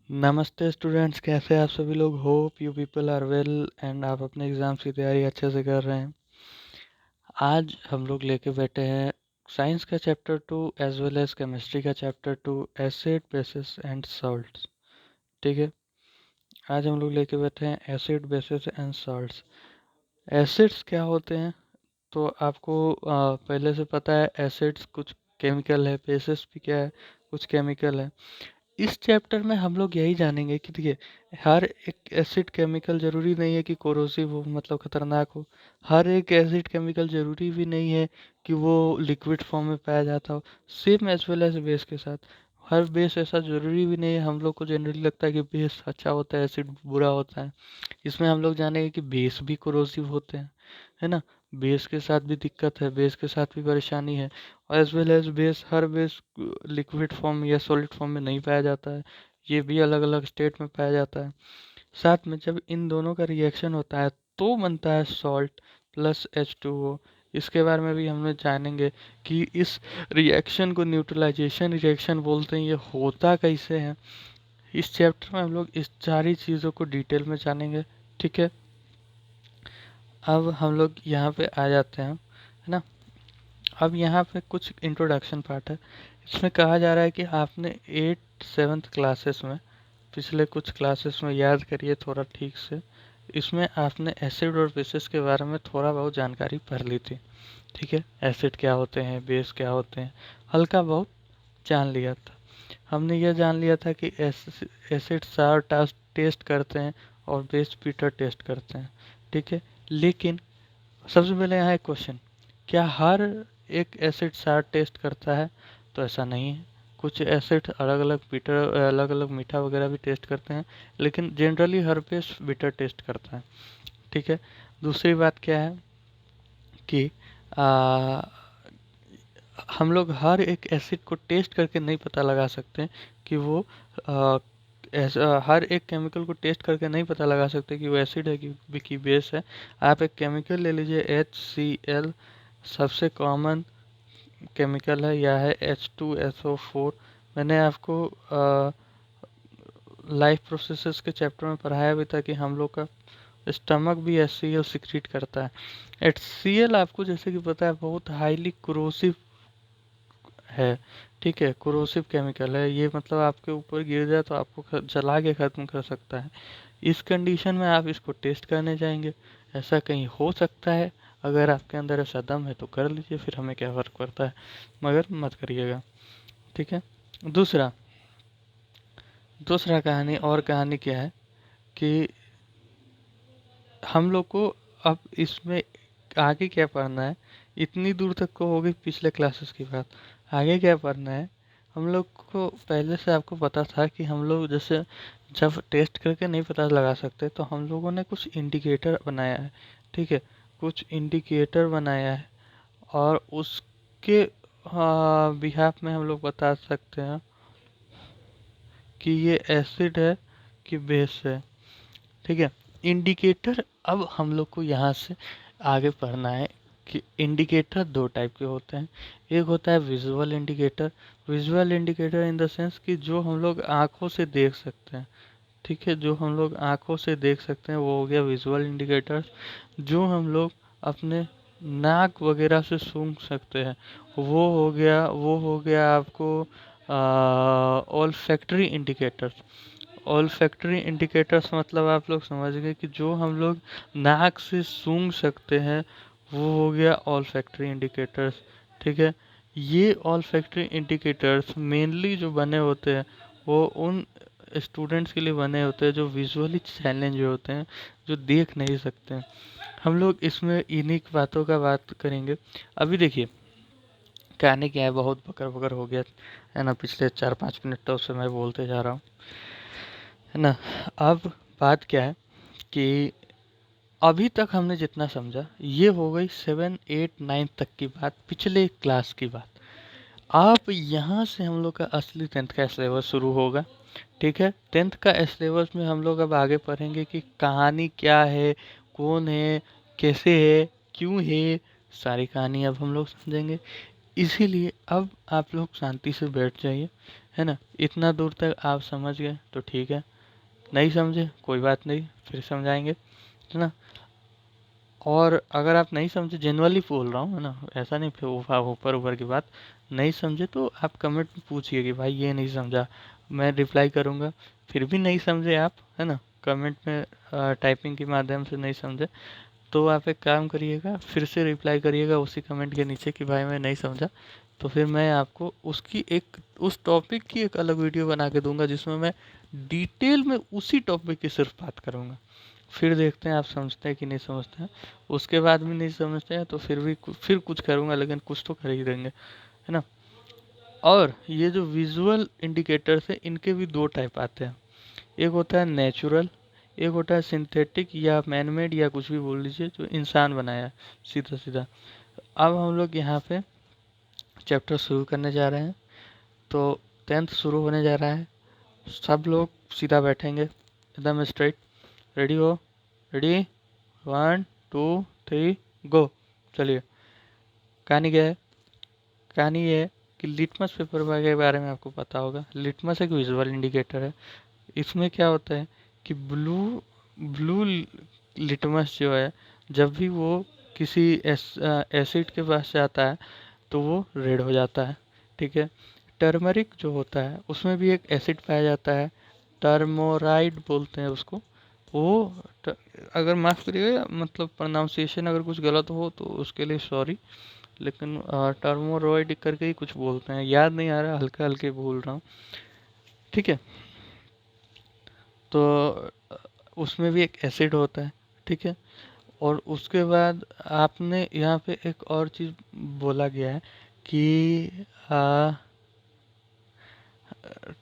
नमस्ते स्टूडेंट्स, कैसे आप सभी लोग। Hope you people are well and आप अपने एग्ज़ाम्स की तैयारी अच्छे से कर रहे हैं। आज हम लोग लेके बैठे हैं साइंस का chapter 2 as well as chemistry का chapter 2, acid bases and salts. ठीक है, आज हम लोग लेके बैठे हैं acid bases and salts. Acids क्या होते हैं तो आपको पहले से पता है। एसिड्स कुछ केमिकल है, बेसिस भी क्या है, कुछ केमिकल है। इस चैप्टर में हम लोग यही जानेंगे कि देखिए, हर एक एसिड केमिकल जरूरी नहीं है कि कोरोसिव हो, मतलब खतरनाक हो। हर एक एसिड केमिकल जरूरी भी नहीं है कि वो लिक्विड फॉर्म में पाया जाता हो। Same as well as base के साथ हर बेस ऐसा जरूरी भी नहीं है। हम लोग को जनरली लगता है कि बेस अच्छा होता है, एसिड बुरा होता है। इसमें हम लोग जानेंगे कि बेस भी कोरोसिव होते हैं, है ना। बेस के साथ भी दिक्कत है, बेस के साथ भी परेशानी है। और एज वेल एज बेस, हर बेस लिक्विड फॉर्म या सॉलिड फॉर्म में नहीं पाया जाता है, ये भी अलग अलग स्टेट में पाया जाता है। साथ में जब इन दोनों का रिएक्शन होता है तो बनता है सॉल्ट प्लस H2O। इसके बारे में भी हम लोग जानेंगे कि इस रिएक्शन को न्यूट्रलाइजेशन रिएक्शन बोलते हैं, ये होता कैसे है। इस चैप्टर में हम लोग इस सारी चीज़ों को डिटेल में जानेंगे। ठीक है, अब हम लोग यहाँ पे आ जाते हैं, है ना। अब यहाँ पे कुछ इंट्रोडक्शन पार्ट है। इसमें कहा जा रहा है कि आपने 8th 7th क्लासेस में, पिछले कुछ क्लासेस में याद करिए थोड़ा ठीक से, इसमें आपने एसिड और बेसिस के बारे में थोड़ा बहुत जानकारी पढ़ ली थी। ठीक है, एसिड क्या होते हैं, बेस क्या होते हैं, हल्का बहुत जान लिया था। हमने यह जान लिया था कि एसिड सार टेस्ट करते हैं और बेस पीटर टेस्ट करते हैं। ठीक है, लेकिन सबसे पहले यहाँ एक क्वेश्चन, क्या हर एक एसिड सार टेस्ट करता है? तो ऐसा नहीं है। कुछ एसिड अलग अलग बीटर, अलग अलग मीठा वगैरह भी टेस्ट करते हैं, लेकिन जनरली हर बेस बीटर टेस्ट करता है। ठीक है, दूसरी बात क्या है कि आ, हम लोग हर एक एसिड को टेस्ट करके नहीं पता लगा सकते कि वो आ, हर एक केमिकल को टेस्ट करके नहीं पता लगा सकते कि वो एसिड है कि बेस है। आप एक केमिकल ले लीजिए, HCl सबसे कॉमन केमिकल है, या है H2SO4। मैंने आपको लाइफ प्रोसेसेस के चैप्टर में पढ़ाया भी था कि हम लोग का स्टमक भी HCl सिक्रीट करता है। HCl आपको जैसे कि पता है बहुत हाईली क्रोसिव है। ठीक है, कोरोसिव केमिकल है ये, मतलब आपके ऊपर गिर जाए तो आपको जला के खत्म कर सकता है। इस कंडीशन में आप इसको टेस्ट करने जाएंगे, ऐसा कहीं हो सकता है। अगर आपके अंदर ऐसा दम है तो कर लीजिए, फिर हमें क्या फर्क पड़ता है, मगर मत करिएगा। ठीक है, दूसरा दूसरा कहानी, और कहानी क्या है कि हम लोग को अब इसमें आगे क्या पढ़ना है। इतनी दूर तक को हो गई पिछले क्लासेस की बात, आगे क्या पढ़ना है। हम लोग को पहले से आपको पता था कि हम लोग जैसे जब टेस्ट करके नहीं पता लगा सकते तो हम लोगों ने कुछ इंडिकेटर बनाया है। ठीक है, कुछ इंडिकेटर बनाया है और उसके बिहाफ में हम लोग बता सकते हैं कि ये एसिड है कि बेस है। ठीक है, इंडिकेटर अब हम लोग को यहाँ से आगे पढ़ना है कि इंडिकेटर दो टाइप के होते हैं। एक होता है visual indicator. Visual indicator in the sense कि जो हम लोग आंखों से देख सकते हैं। ठीक है, जो हम लोग आंखों से देख सकते हैं वो हो गया विजुअल इंडिकेटर। जो हम लोग अपने नाक वगैरह से सूंघ सकते हैं वो हो गया आपको ऑल्फैक्टरी इंडिकेटर। ऑल्फैक्टरी इंडिकेटर्स मतलब आप लोग समझ गए कि जो हम लोग नाक से सूंघ सकते हैं वो हो गया ऑल्फैक्टरी इंडिकेटर्स। ठीक है, ये ऑल्फैक्टरी इंडिकेटर्स मेनली जो बने होते हैं वो उन स्टूडेंट्स के लिए बने होते हैं जो विजुअली चैलेंज होते हैं, जो देख नहीं सकते हैं। हम लोग इसमें इन्हीं बातों का बात करेंगे। अभी देखिए, कहने क्या है, बहुत बकर बकर हो गया है ना, पिछले 4-5 मिनट से मैं बोलते जा रहा हूँ, है ना। अब बात क्या है कि अभी तक हमने जितना समझा ये हो गई 7 8 9 तक की बात, पिछले क्लास की बात। अब यहाँ से हम लोग का असली 10th का सिलेबस शुरू होगा। ठीक है, 10th का सिलेबस में हम लोग अब आगे पढ़ेंगे कि कहानी क्या है, कौन है, कैसे है, क्यों है, सारी कहानी अब हम लोग समझेंगे। इसीलिए अब आप लोग शांति से बैठ जाइए, है ना। इतना दूर तक आप समझ गए तो ठीक है, नहीं समझे कोई बात नहीं, फिर समझाएंगे, है ना। और अगर आप नहीं समझे, जेनुअनली बोल रहा हूँ, है ना, ऐसा नहीं फिर ऊपर ऊपर की बात, नहीं समझे तो आप कमेंट में पूछिए कि भाई ये नहीं समझा, मैं रिप्लाई करूँगा। फिर भी नहीं समझे आप, है ना, कमेंट में टाइपिंग के माध्यम से नहीं समझे, तो आप एक काम करिएगा, फिर से रिप्लाई करिएगा उसी कमेंट के नीचे कि भाई मैं नहीं समझा। तो फिर मैं आपको उसकी एक, उस टॉपिक की एक अलग वीडियो बना के दूंगा जिसमें मैं डिटेल में उसी टॉपिक की सिर्फ बात करूंगा। फिर देखते हैं आप समझते हैं कि नहीं समझते हैं। उसके बाद भी नहीं समझते हैं तो फिर भी फिर कुछ करूंगा, लेकिन कुछ तो कर ही देंगे, है ना। और ये जो विजुअल इंडिकेटर्स है, इनके भी दो टाइप आते हैं। एक होता है नेचुरल, एक होता है सिंथेटिक या मैनमेड या कुछ भी बोल लीजिए, जो इंसान बनाया है सीधा सीधा। अब हम लोग यहाँ पे चैप्टर शुरू करने जा रहे हैं। तो 10th शुरू होने जा रहा है। सब लोग सीधा बैठेंगे एकदम स्ट्रेट। रेडी हो? रेडी, 1 2 3 गो। चलिए, कहानी क्या है? कहानी ये है कि लिटमस पेपर के बारे में आपको पता होगा। लिटमस एक विजुअल इंडिकेटर है। इसमें क्या होता है कि ब्लू ब्लू लिटमस जो है, जब भी वो किसी एसिड के पास जाता है तो वो रेड हो जाता है, ठीक है। टर्मरिक जो होता है उसमें भी एक एसिड पाया जाता है, टर्मोराइड बोलते हैं उसको। वो अगर माफ़ करिएगा, मतलब प्रोनाउंसिएशन अगर कुछ गलत हो तो उसके लिए सॉरी, लेकिन टर्मोरॉइड करके ही कुछ बोलते हैं, याद नहीं आ रहा, हल्का हल्के बोल रहा हूँ, ठीक है। तो उसमें भी एक एसिड होता है, ठीक है। और उसके बाद आपने यहाँ पे एक और चीज़ बोला गया है कि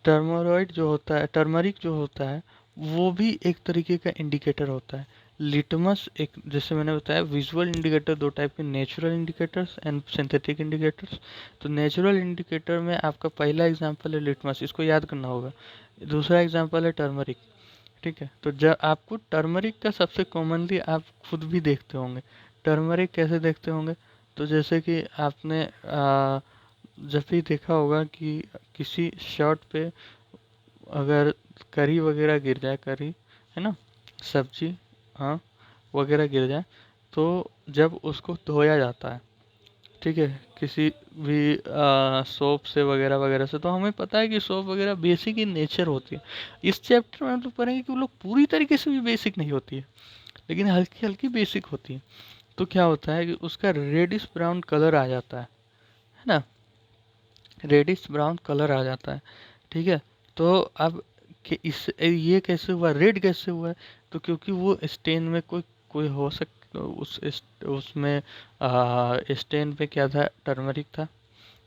टर्मोरॉइड जो होता है, टर्मरिक जो होता है, वो भी एक तरीके का इंडिकेटर होता है। लिटमस एक, जैसे मैंने बताया, विजुअल इंडिकेटर दो टाइप के, natural indicators and synthetic indicators. तो नेचुरल इंडिकेटर में आपका पहला एग्जांपल है लिटमस, इसको याद करना होगा। दूसरा एग्जांपल है टर्मरिक, ठीक है। तो जब आपको टर्मरिक का सबसे कॉमनली आप खुद भी देखते होंगे, टर्मरिक कैसे देखते होंगे, तो जैसे कि आपने जब भी देखा होगा कि किसी शर्ट पे अगर करी वगैरह गिर जाए, करी, है ना, सब्जी, हाँ, वगैरह गिर जाए, तो जब उसको धोया जाता है, ठीक है, किसी भी सोप से वगैरह वगैरह से, तो हमें पता है कि सोप वगैरह बेसिक इन नेचर होती है। इस चैप्टर में हम लोग पढ़ेंगे कि वो लोग पूरी तरीके से भी बेसिक नहीं होती है, लेकिन हल्की हल्की बेसिक होती है। तो क्या होता है कि उसका रेडिश ब्राउन कलर आ जाता है ना, रेडिश ब्राउन कलर आ जाता है, ठीक है। तो अब कि इस ये कैसे हुआ, रेड कैसे हुआ है, तो क्योंकि वो स्टेन में कोई कोई हो सक उसमें स्टेन पे क्या था, टर्मरिक था,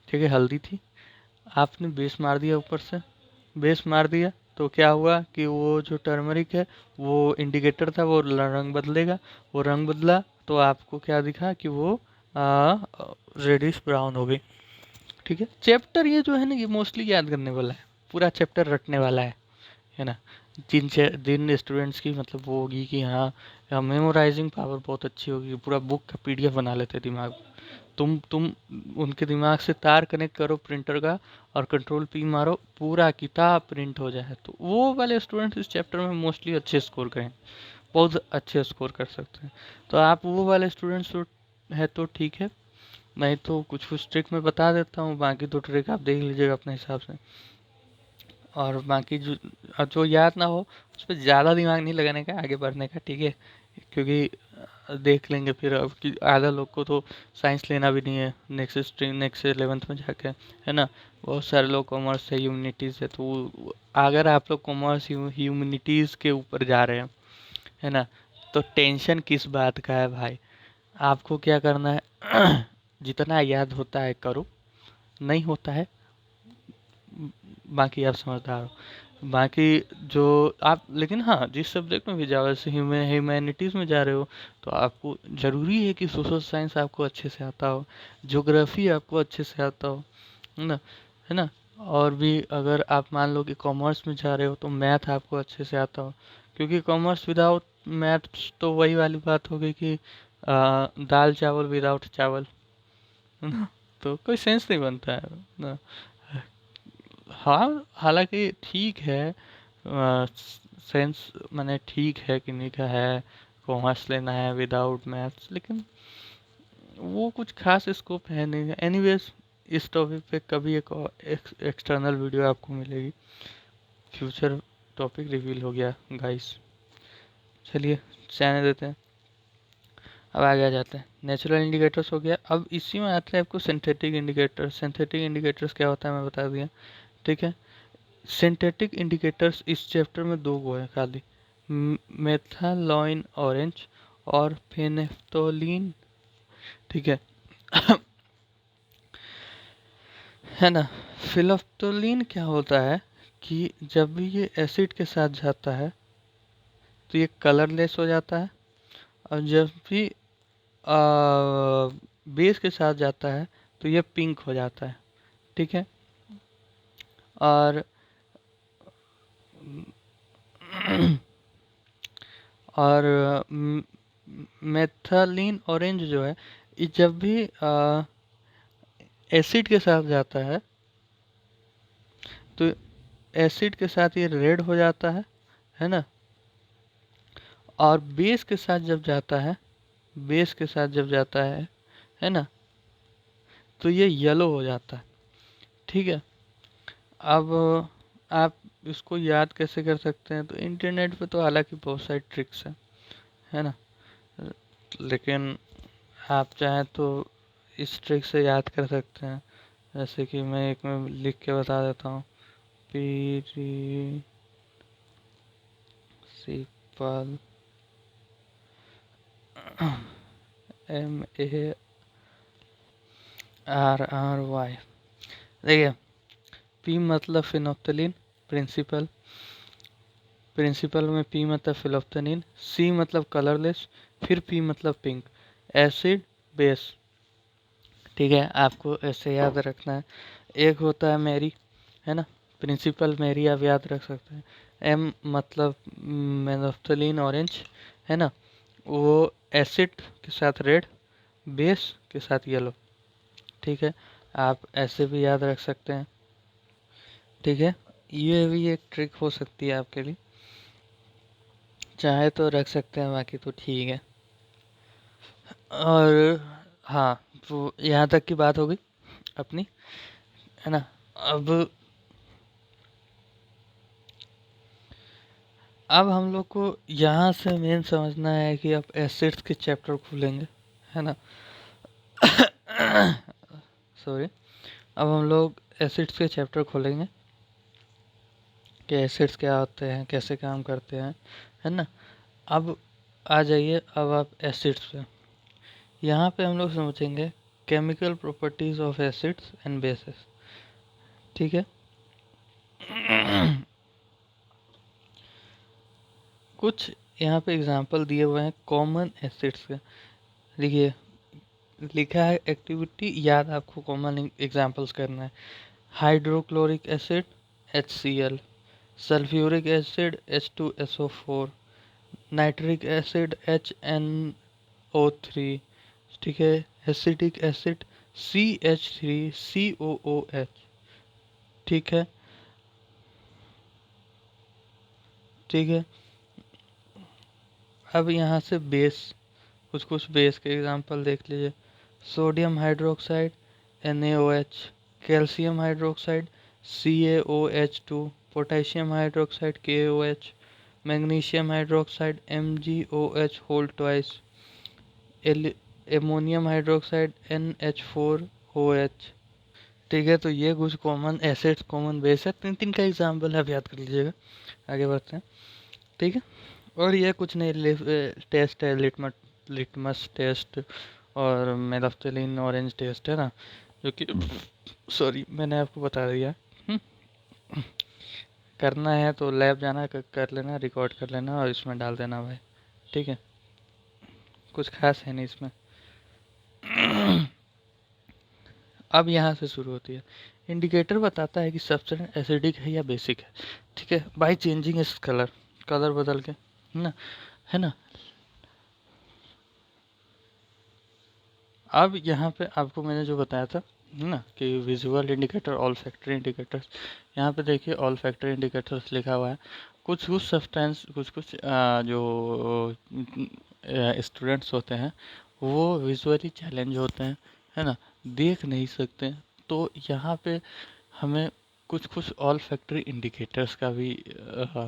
ठीक है, हल्दी थी। आपने बेस मार दिया ऊपर से, बेस मार दिया, तो क्या हुआ कि वो जो टर्मरिक है, वो इंडिकेटर था, वो रंग बदलेगा, वो रंग बदला तो आपको क्या दिखा कि वो रेडिश ब्राउन हो गई, ठीक है। चैप्टर ये जो है ना, ये मोस्टली याद करने वाला है, पूरा चैप्टर रटने वाला है ना। जिन स्टूडेंट्स की मतलब वो होगी कि हाँ मेमोराइजिंग पावर बहुत अच्छी होगी, पूरा बुक का पीडीएफ बना लेते दिमाग में। तुम उनके दिमाग से तार कनेक्ट करो प्रिंटर का, और कंट्रोल पी मारो, पूरा किताब प्रिंट हो जाए, तो वो वाले स्टूडेंट्स इस चैप्टर में मोस्टली अच्छे स्कोर करें, बहुत अच्छे स्कोर कर सकते हैं। तो आप वो वाले स्टूडेंट्स तो है तो ठीक है, नहीं तो कुछ कुछ ट्रिक मैं बता देता हूँ, बाकी तो ट्रिक आप देख लीजिएगा अपने हिसाब से। और बाकी जो याद ना हो उस पर ज़्यादा दिमाग नहीं लगाने का, आगे बढ़ने का, ठीक है। क्योंकि देख लेंगे फिर, अब कि आधा लोग को तो साइंस लेना भी नहीं है नेक्स्ट स्ट्रीम, नेक्स्ट 11th में जाके, है ना। बहुत सारे लोग कॉमर्स है, ह्यूमनिटीज़ है, तो अगर आप लोग कॉमर्स ह्यूमनिटीज़ के ऊपर जा रहे हैं, है ना, तो टेंशन किस बात का है भाई। आपको क्या करना है जितना याद होता है करो, नहीं होता है बाकी आप समझदार हो। बाकी जो आप, लेकिन हाँ, जिस सब्जेक्ट में भी जाओ, जैसे ह्यूमैनिटीज़ में जा रहे हो, तो आपको ज़रूरी है कि सोशल साइंस आपको अच्छे से आता हो, ज्योग्राफी आपको अच्छे से आता हो, है ना, है ना। और भी अगर आप मान लो कि कॉमर्स में जा रहे हो तो मैथ आपको अच्छे से आता हो, क्योंकि कॉमर्स विदाउट मैथ तो वही वाली बात हो गई कि दाल चावल विदाउट चावल, है ना, तो कोई सेंस नहीं बनता है ना। हाँ, हालांकि ठीक है, सेंस मैंने ठीक है कि नहीं का है, कॉमर्स लेना है विदाउट मैथ्स, लेकिन वो कुछ खास स्कोप है नहीं। एनीवेज, इस टॉपिक पे कभी एक और एक्सटर्नल वीडियो आपको मिलेगी। फ्यूचर टॉपिक रिवील हो गया गाइस। चलिए जाने देते हैं, अब आगे आ जाते हैं। नेचुरल इंडिकेटर्स हो गया, अब इसी में आते हैं आपको सिंथेटिक इंडिकेटर्स। सिंथेटिक इंडिकेटर्स क्या होता है मैं बता दिया, ठीक है। सिंथेटिक इंडिकेटर्स इस चैप्टर में दो गो है खाली, मेथालोइन ऑरेंज और फेनेफ्थोलीन, ठीक है। है ना। फिलोफ्थोलीन क्या होता है कि जब भी ये एसिड के साथ जाता है तो ये कलरलेस हो जाता है, और जब भी बेस के साथ जाता है तो ये पिंक हो जाता है, ठीक है। और और मेथालीन ऑरेंज जो है, ये जब भी एसिड के साथ जाता है तो एसिड के साथ ये रेड हो जाता है ना। और बेस के साथ जब जाता है, बेस के साथ जब जाता है ना, तो ये येलो हो जाता है, ठीक है। अब आप इसको याद कैसे कर सकते हैं, तो इंटरनेट पे तो हालांकि बहुत सारी ट्रिक्स है ना, लेकिन आप चाहें तो इस ट्रिक से याद कर सकते हैं। जैसे कि मैं एक में लिख के बता देता हूँ, प्रिंसिपल MARRY, देखिए, पी मतलब फिनोप्थलीन, प्रिंसिपल, प्रिंसिपल में पी मतलब फिलोप्थेनिन, सी मतलब कलरलेस, फिर पी मतलब पिंक, एसिड, बेस, ठीक है। आपको ऐसे याद रखना है। एक होता है मैरी, है ना, प्रिंसिपल मैरी आप याद रख सकते हैं। एम मतलब मेनोफ्थलीन ऑरेंज, है ना, वो एसिड के साथ रेड, बेस के साथ येलो, ठीक है। आप ऐसे भी याद रख सकते हैं, ठीक है। ये भी एक ट्रिक हो सकती है आपके लिए, चाहे तो रख सकते हैं, बाकी तो ठीक है। और हाँ, तो यहाँ तक की बात हो गई अपनी, है ना। अब अब हम लोग को यहाँ से मेन समझना है कि अब एसिड्स के चैप्टर खुलेंगे, है ना। सॉरी, अब हम लोग एसिड्स के चैप्टर खोलेंगे कि एसिड्स क्या होते हैं, कैसे काम करते हैं, है ना। अब आ जाइए, अब आप एसिड्स पे, यहाँ पे हम लोग समझेंगे chemical properties of acids and bases, ठीक है। कुछ यहाँ पे एग्जांपल दिए हुए हैं कॉमन एसिड्स के, देखिए लिखा है एक्टिविटी, याद आपको कॉमन एग्जांपल्स करना है। Hydrochloric acid HCl, sulphuric acid H2SO4, nitric acid HNO3, ठीक है। एसिटिक एसिड CH3COOH, ठीक है, ठीक है। अब यहाँ से बेस, कुछ कुछ बेस के एग्जांपल देख लीजिए। Sodium hydroxide NaOH, calcium hydroxide CaOH2, potassium hydroxide KOH, magnesium hydroxide MgOH whole twice, ammonium hydroxide NH4OH, ठीक है। तो ये कुछ कॉमन एसिड्स, कॉमन बेस है, तीन तीन का एग्जांपल है, आप याद कर लीजिएगा। आगे बढ़ते हैं, ठीक है। और ये कुछ नहीं, टेस्ट है, लिटमस टेस्ट और मेलाफ्थलीन ऑरेंज टेस्ट, है ना, जो कि सॉरी मैंने आपको बता दिया। हम्म, करना है तो लैब जाना, कर लेना, रिकॉर्ड कर लेना और इसमें डाल देना भाई, ठीक है। कुछ खास है नहीं इसमें। अब यहाँ से शुरू होती है। इंडिकेटर बताता है कि सब्सटेंस एसिडिक है या बेसिक है, ठीक है, by changing its colour, colour बदल के, है ना, है ना। अब यहाँ पे आपको मैंने जो बताया था है ना, कि visual indicator, all factor indicators. यहाँ पे देखिए ऑल फैक्टर इंडिकेटर्स लिखा हुआ है। कुछ कुछ सब्सटेंस, कुछ कुछ जो स्टूडेंट्स होते हैं वो विजुअली चैलेंज होते हैं, है ना, देख नहीं सकते। तो यहाँ पे हमें कुछ कुछ ऑल फैक्टर इंडिकेटर्स का भी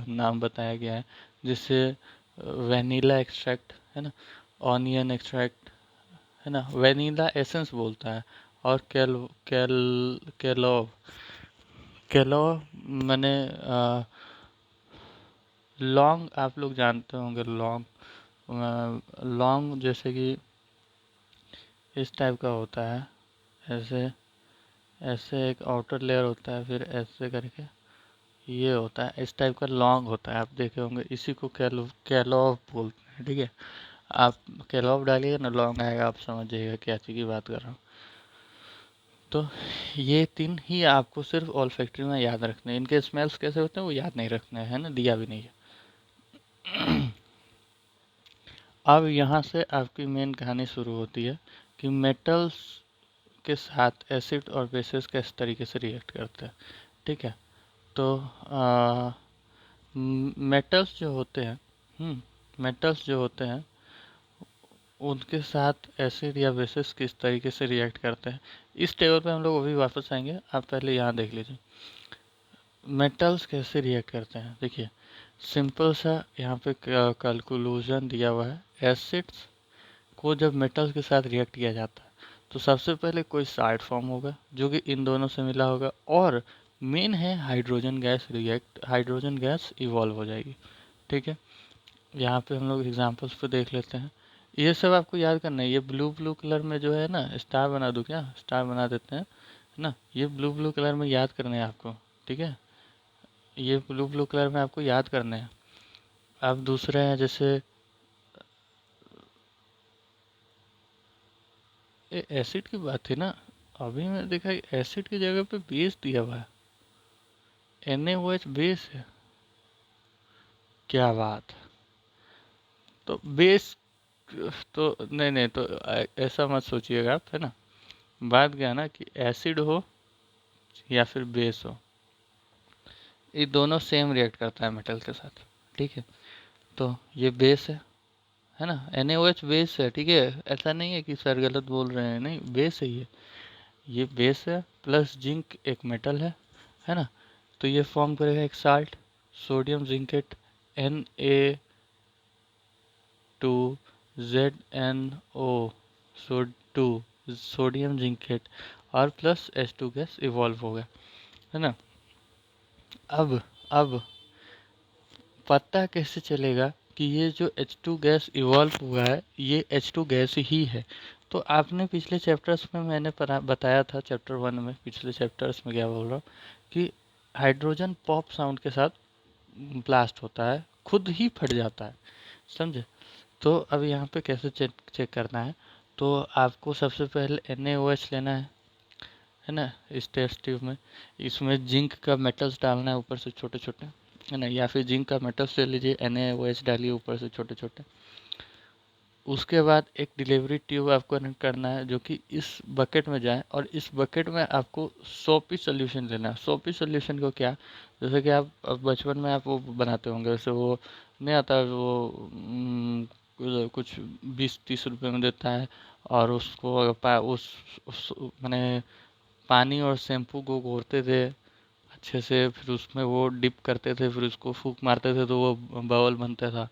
नाम बताया गया है, जैसे वैनिला एक्सट्रैक्ट, है ना, ऑनियन एक्सट्रैक्ट, है ना, वैनिला एसेंस बोलता है। और कैलो कैलो मैंने लौंग, आप लोग जानते होंगे लौंग। लौंग जैसे कि इस टाइप का होता है, ऐसे ऐसे एक आउटर लेयर होता है, फिर ऐसे करके ये होता है, इस टाइप का लौंग होता है, आप देखे होंगे। इसी को कैलोव बोलते हैं, ठीक है। आप कैलोव डालिएगा ना, लौंग आएगा, आप समझ जाइएगा क्या चीज़ की बात कर रहा हूँ। तो ये तीन ही आपको सिर्फ ऑल फैक्ट्री में याद रखने हैं। इनके स्मेल्स कैसे होते हैं वो याद नहीं रखने हैं, है ना, दिया भी नहीं है। अब यहाँ से आपकी मेन कहानी शुरू होती है कि मेटल्स के साथ एसिड और बेसिस किस तरीके से रिएक्ट करते हैं, ठीक है। तो मेटल्स जो होते हैं, मेटल्स जो होते हैं उनके साथ एसिड या बेसिस किस तरीके से रिएक्ट करते हैं, इस टेबल पे हम लोग अभी वापस आएंगे। आप पहले यहाँ देख लीजिए मेटल्स कैसे रिएक्ट करते हैं। देखिए सिंपल सा यहाँ पे कैलकुलेशन दिया हुआ है। एसिड्स को जब मेटल्स के साथ रिएक्ट किया जाता है तो सबसे पहले कोई साल्ट फॉर्म होगा जो कि इन दोनों से मिला होगा, और मेन है हाइड्रोजन गैस इवॉल्व हो जाएगी, ठीक है। यहाँ पे हम लोग एग्जांपल्स पे देख लेते हैं। ये सब आपको याद करना है। ये ब्लू ब्लू कलर में जो है ना, स्टार बना दूं क्या, स्टार बना देते हैं, है ना। ये ब्लू ब्लू कलर में याद करने हैं आपको, ठीक है। ये ब्लू ब्लू कलर में आपको याद करने हैं। अब दूसरे हैं जैसे ये एसिड की बात थी ना, अभी मैंने देखा एसिड की जगह पे बेस दिया हुआ है, NaOH बेस है। क्या बात। तो बेस तो नहीं नहीं, तो ऐसा मत सोचिएगा आप, है ना। बात क्या है ना कि एसिड हो या फिर बेस हो, ये दोनों सेम रिएक्ट करता है मेटल के साथ, ठीक है। तो ये बेस है ना, NaOH बेस है, ठीक है। ऐसा नहीं है कि सर गलत बोल रहे हैं, नहीं, बेस है ये बेस है, प्लस जिंक एक मेटल है ना। तो ये फॉर्म करेगा एक साल्ट, सोडियम जिंकेट Na2ZnO, सो 2 सोडियम जिंकेट, और प्लस H2 गैस इवॉल्व हो गया, है ना। अब पता कैसे चलेगा कि ये जो H2 गैस इवॉल्व हुआ है ये H2 गैस ही है। तो आपने पिछले चैप्टर्स में मैंने बताया था, चैप्टर 1 में, पिछले चैप्टर्स में क्या बोल रहा हूँ कि हाइड्रोजन पॉप साउंड के साथ ब्लास्ट होता है, खुद ही फट जाता है, समझे। तो अब यहाँ पे कैसे चेक चेक करना है, तो आपको सबसे पहले NaOH लेना है ना, इस टेस्ट ट्यूब में। इसमें जिंक का मेटल्स डालना है ऊपर से छोटे छोटे, है ना, या फिर जिंक का मेटल्स ले लीजिए, NaOH डालिए ऊपर से छोटे छोटे। उसके बाद एक डिलीवरी ट्यूब आपको कनेक्ट करना है जो कि इस बकेट में जाए, और इस बकेट में आपको सोपी सोल्यूशन लेना है। सोपी सोल्यूशन को क्या, जैसे कि आप अब बचपन में आप वो बनाते होंगे, जैसे वो नहीं आता वो कुछ 20-30 रुपए में देता है, और उसको उस मैंने पानी और शैम्पू को घोरते थे अच्छे से, फिर उसमें वो डिप करते थे, फिर उसको फूंक मारते थे तो वो बबल बनता था।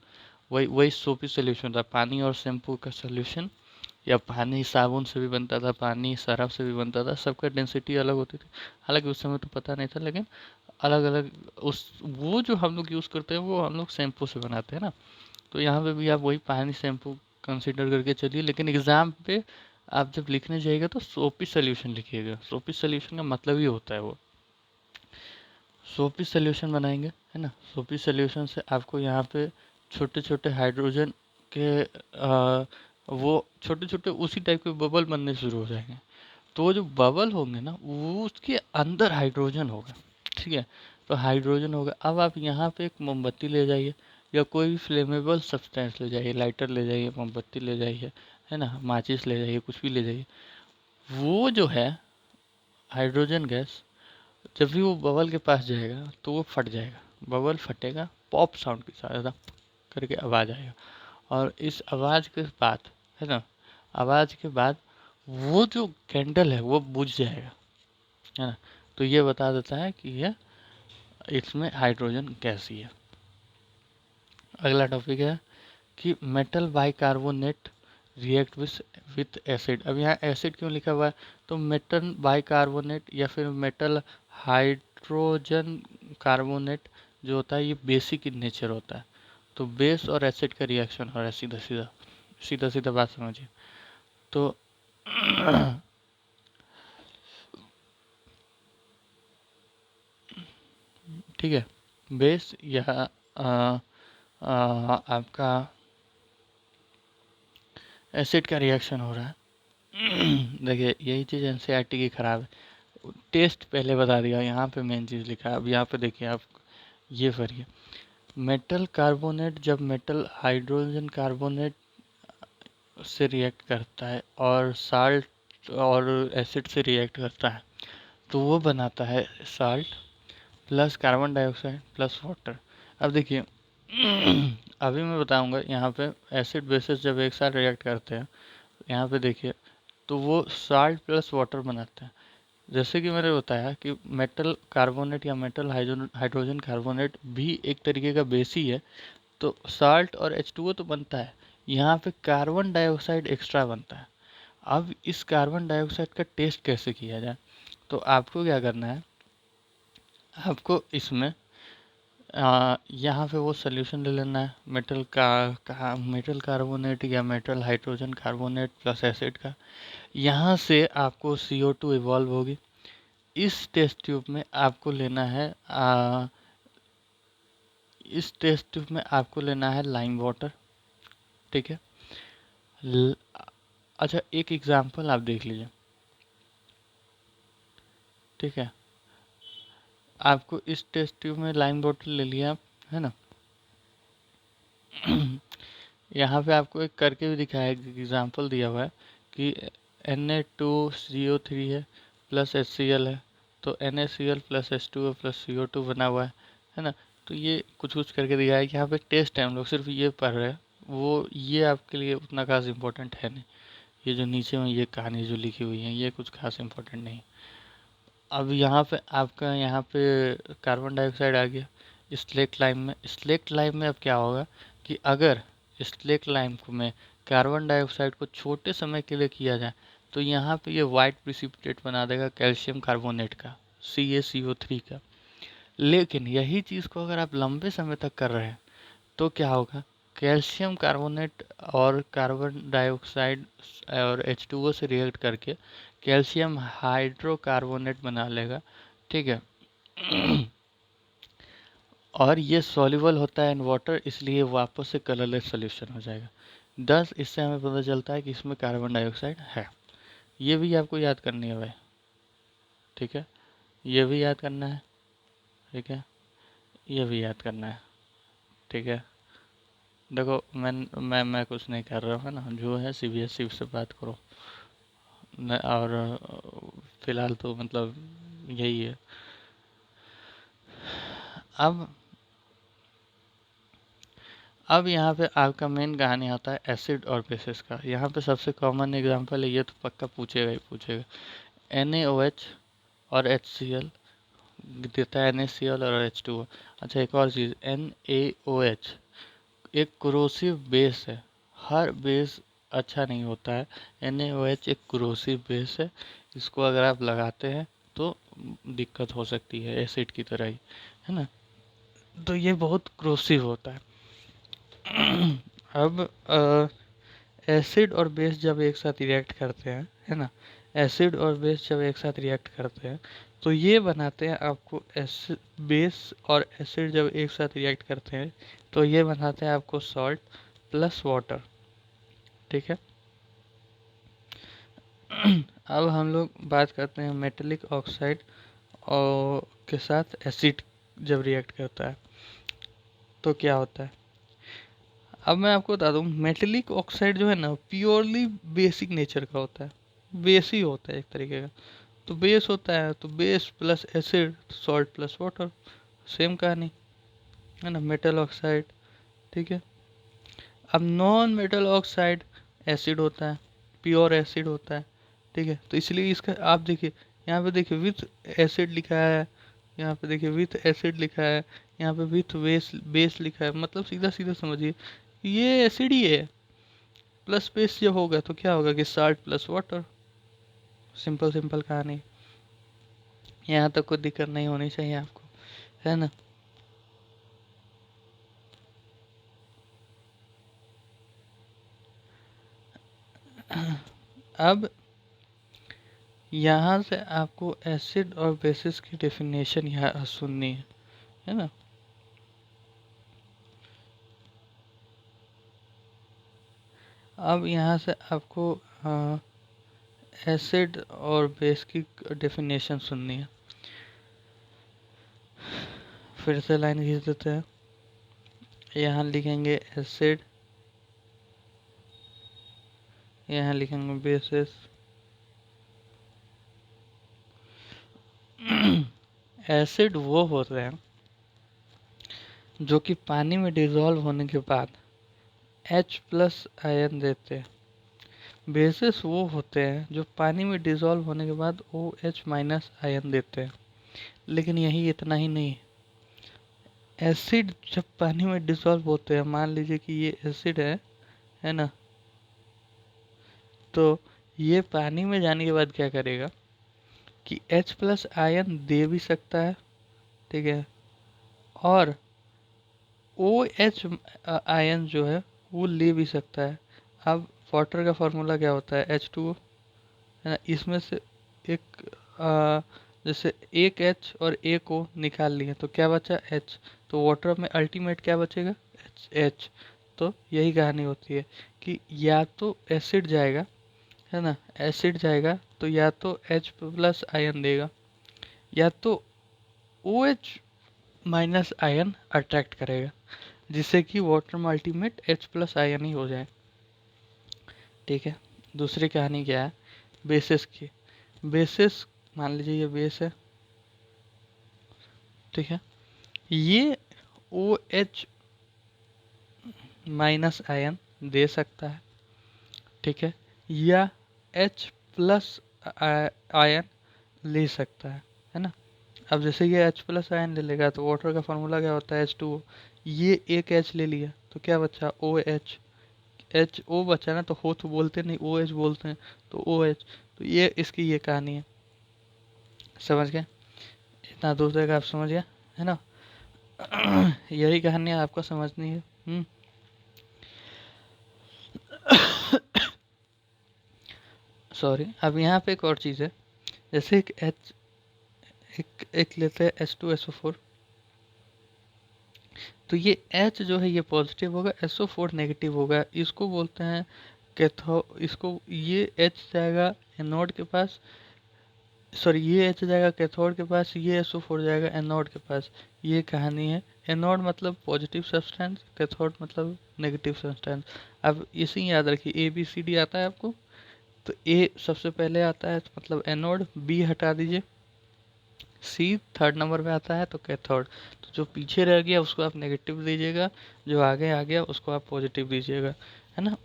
वही वही सोपी सोल्यूशन था, पानी और शैम्पू का सोल्यूशन। या पानी साबुन से भी बनता था, पानी सरफ से भी बनता था, सबका डेंसिटी अलग होती थी। हालांकि उस समय तो पता नहीं था, लेकिन अलग अलग उस वो जो हम लोग यूज़ करते हैं वो हम लोग शैम्पू से बनाते हैं ना। तो यहाँ पे भी आप वही पानी शैम्पू कंसिडर करके चलिए, लेकिन एग्ज़ाम पे आप जब लिखने जाइएगा तो सोपी सोल्यूशन लिखिएगा। सोपी सोल्यूशन का मतलब ही होता है वो, सोपी सोल्यूशन बनाएंगे, है ना। सोपी सोल्यूशन से आपको यहाँ पे छोटे छोटे हाइड्रोजन के वो छोटे छोटे उसी टाइप के बबल बनने शुरू हो जाएंगे। तो वो जो बबल होंगे ना वो उसके अंदर हाइड्रोजन होगा, ठीक है। तो हाइड्रोजन होगा। अब आप यहाँ पे एक मोमबत्ती ले जाइए, या कोई भी फ्लेमेबल सब्सटेंस ले जाइए, लाइटर ले जाइए, मोमबत्ती ले जाइए, है ना, माचिस ले जाइए, कुछ भी ले जाइए। वो जो है हाइड्रोजन गैस जब भी वो बबल के पास जाएगा तो वो फट जाएगा, बबल फटेगा, पॉप साउंड के साथ ऐसा करके आवाज़ आएगा, और इस आवाज़ के बाद, है ना, आवाज़ के बाद वो जो कैंडल है वो बुझ जाएगा, है ना। तो ये बता देता है कि ये इसमें हाइड्रोजन गैस ही है। अगला टॉपिक है कि metal bicarbonate react with acid. अब यहाँ एसिड क्यों लिखा हुआ है, तो मेटल बाइकार्बोनेट या फिर मेटल हाइड्रोजन कार्बोनेट जो होता है ये बेसिक इन नेचर होता है, तो बेस और एसिड का रिएक्शन हो रहा है, सीधा सीधा सीधा सीधा बात समझिए। तो ठीक है, बेस या आपका एसिड का रिएक्शन हो रहा है। देखिए यही चीज़ एनसीईआरटी की खराब है, टेस्ट पहले बता दिया, यहाँ पे मेन चीज़ लिखा है। अब यहाँ पे देखिए आप ये करिए, मेटल कार्बोनेट जब मेटल हाइड्रोजन कार्बोनेट से रिएक्ट करता है और साल्ट और एसिड से रिएक्ट करता है तो वो बनाता है salt plus carbon dioxide plus water. अब देखिए अभी मैं बताऊंगा यहाँ पे एसिड बेसिस जब एक साथ रिएक्ट करते हैं, यहाँ पे देखिए तो वो साल्ट प्लस वाटर बनाते हैं। जैसे कि मैंने बताया कि मेटल कार्बोनेट या मेटल हाइड्रोजन कार्बोनेट भी एक तरीके का बेस ही है, तो साल्ट और H2O तो बनता है, यहाँ पे कार्बन डाइऑक्साइड एक्स्ट्रा बनता है। अब इस कार्बन डाइऑक्साइड का टेस्ट कैसे किया जाए, तो आपको क्या करना है, आपको इसमें यहाँ पे वो सोल्यूशन ले लेना है मेटल कार्बोनेट या metal hydrogen carbonate plus acid का। यहाँ से आपको CO2 इवॉल्व होगी। इस टेस्ट ट्यूब में आपको लेना है इस टेस्ट ट्यूब में आपको लेना है लाइम वाटर, ठीक है। ल- अच्छा एक एग्जांपल आप देख लीजिए, ठीक है। आपको इस टेस्ट ट्यूब में लाइम वाटर ले लिया आप, है ना। यहाँ पे आपको एक करके भी दिखाया है, एग्जांपल दिया हुआ है कि Na2CO3 है प्लस HCl है, तो NaCl plus H2O plus CO2 बना हुआ है ना। तो ये कुछ कुछ करके दिया है कि यहाँ पे टेस्ट है, हम लोग सिर्फ ये पढ़ रहे हैं, वो ये आपके लिए उतना खास इम्पोर्टेंट है नहीं। ये जो नीचे में ये कहानी जो लिखी हुई है ये कुछ खास इम्पोर्टेंट नहीं। अब यहाँ पे आपका यहाँ पे कार्बन डाइऑक्साइड आ गया स्लेक्ट लाइम में अब क्या होगा कि अगर स्लेक्ट लाइम को में कार्बन डाइऑक्साइड को छोटे समय के लिए किया जाए तो यहाँ पे ये वाइट प्रिसिपिटेट बना देगा कैल्शियम कार्बोनेट का, CaCO3 का। लेकिन यही चीज़ को अगर आप लंबे समय तक कर रहे हैं तो क्या होगा, कैल्शियम कार्बोनेट और कार्बन डाइऑक्साइड और H2O से रिएक्ट करके कैल्शियम हाइड्रोकार्बोनेट बना लेगा, ठीक है। और ये सॉल्युबल होता है इन वाटर, इसलिए वापस से कलरलेस सोल्यूशन हो जाएगा। 10 इससे हमें पता चलता है कि इसमें कार्बन डाइऑक्साइड है। ये भी आपको याद करनी है भाई, ठीक है। ये भी याद करना है, ठीक है। ये भी याद करना है, ठीक है। देखो मैं कुछ नहीं कर रहा हूँ, है ना। जो है CBSE से बात करो और फिलहाल तो मतलब यही है। अब अब यहाँ पे आपका मेन कहानी आता है एसिड और बेसिस का। यहाँ पे सबसे कॉमन एग्जांपल है, ये तो पक्का पूछेगा ही पूछेगा, NaOH और HCl देता है, NaCl और H2O। अच्छा एक और चीज़, NaOH एक कोरोसिव बेस है, हर बेस अच्छा नहीं होता है। NaOH एक कोरोसिव बेस है, इसको अगर आप लगाते हैं तो दिक्कत हो सकती है एसिड की तरह ही, है ना। तो ये बहुत क्रोसिव होता है। अब एसिड और बेस जब एक साथ रिएक्ट करते हैं, है ना, एसिड और बेस जब एक साथ रिएक्ट करते हैं तो ये बनाते हैं आपको एसिड, बेस और एसिड जब एक साथ रिएक्ट करते हैं तो ये बनाते हैं आपको सॉल्ट प्लस वाटर, ठीक है। अब हम लोग बात करते हैं मेटेलिक ऑक्साइड और के साथ एसिड जब रिएक्ट करता है तो क्या होता है। अब मैं आपको बता दूं, मेटेलिक ऑक्साइड जो है ना प्योरली बेसिक नेचर का होता है, बेस ही होता है एक तरीके का। तो बेस होता है, तो base plus acid, salt plus water, same कहानी है ना, मेटल ऑक्साइड। ठीक है, अब नॉन मेटल ऑक्साइड एसिड होता है, प्योर एसिड होता है। ठीक है, तो इसलिए इसका आप देखिए, यहाँ पे देखिए विथ एसिड लिखा है, यहाँ पे देखिए विथ एसिड लिखा है, यहाँ पे विथ बेस बेस लिखा है, मतलब सीधा सीधा समझिए ये एसिड ही है। प्लस बेस जब होगा तो क्या होगा कि salt plus water, simple simple कहानी। यहाँ तक कोई दिक्कत नहीं होनी चाहिए आपको, है ना। अब यहाँ से आपको एसिड और बेसिस की डेफिनेशन यहाँ सुननी है ना। अब यहाँ से आपको एसिड और बेस की डेफिनेशन सुननी है। फिर से लाइन खींच देते हैं, यहाँ लिखेंगे एसिड, यहाँ लिखेंगे बेसिस। एसिड वो होते हैं जो कि पानी में डिजॉल्व होने के बाद H प्लस आयन देते हैं। बेसिस वो होते हैं जो पानी में डिजॉल्व होने के बाद OH माइनस आयन देते हैं। लेकिन यही इतना ही नहीं, एसिड जब पानी में डिसॉल्व होते हैं, मान लीजिए कि ये एसिड है ना, तो ये पानी में जाने के बाद क्या करेगा कि H प्लस आयन दे भी सकता है, ठीक है, और OH आयन जो है वो ले भी सकता है। अब वाटर का फॉर्मूला क्या होता है, H2O, है ना। इसमें से एक जैसे एक H और एक O निकाल लिए तो क्या बचा, H। तो वाटर में अल्टीमेट क्या बचेगा, H। तो यही कहानी होती है कि या तो एसिड जाएगा, है ना, एसिड जाएगा तो या तो H प्लस आयन देगा, या तो OH माइनस आयन अट्रैक्ट करेगा, जिससे कि वाटर में अल्टीमेट H प्लस आयन ही हो जाए। ठीक है, दूसरी कहानी क्या है, बेसिस की। बेसिस, मान लीजिए ये बेस है, ठीक है, ये OH माइनस आयन दे सकता है, ठीक है, या H प्लस आयन ले सकता है ना। अब जैसे ये H प्लस आयन ले लेगा तो वाटर का फॉर्मूला क्या होता है, H2O। ये एक H ले लिया तो क्या बचा, OH। HO बचा ना, तो हो तो बोलते नहीं, OH बोलते हैं, तो OH। तो ये इसकी ये कहानी है, समझ गए, इतना दूर तक आप समझ गए, है ना। यही कहानी आपको समझनी है। सॉरी, अब यहाँ पे एक और चीज़ है, जैसे एक H, एक लेते हैं H2SO4, तो ये H जो है ये पॉजिटिव होगा, SO4 नेगेटिव होगा, इसको बोलते हैं कैथो, इसको ये H जाएगा एनोड के पास, सॉरी ये H जाएगा कैथोड के पास, ये SO4 जाएगा एनोड के पास। ये कहानी है, एनोड मतलब पॉजिटिव सब्सटेंस, कैथोड मतलब नेगेटिव सब्सटेंस। अब इसी याद रखिए, ABCD आता है आपको, तो A सबसे पहले आता है तो मतलब एनोड, B हटा दीजिए, C थर्ड नंबर पे आता है तो कैथोड। तो जो पीछे रह गया उसको आप नेगेटिव दीजिएगा, जो आगे आ गया उसको आप पॉजिटिव दीजिएगा, है ना।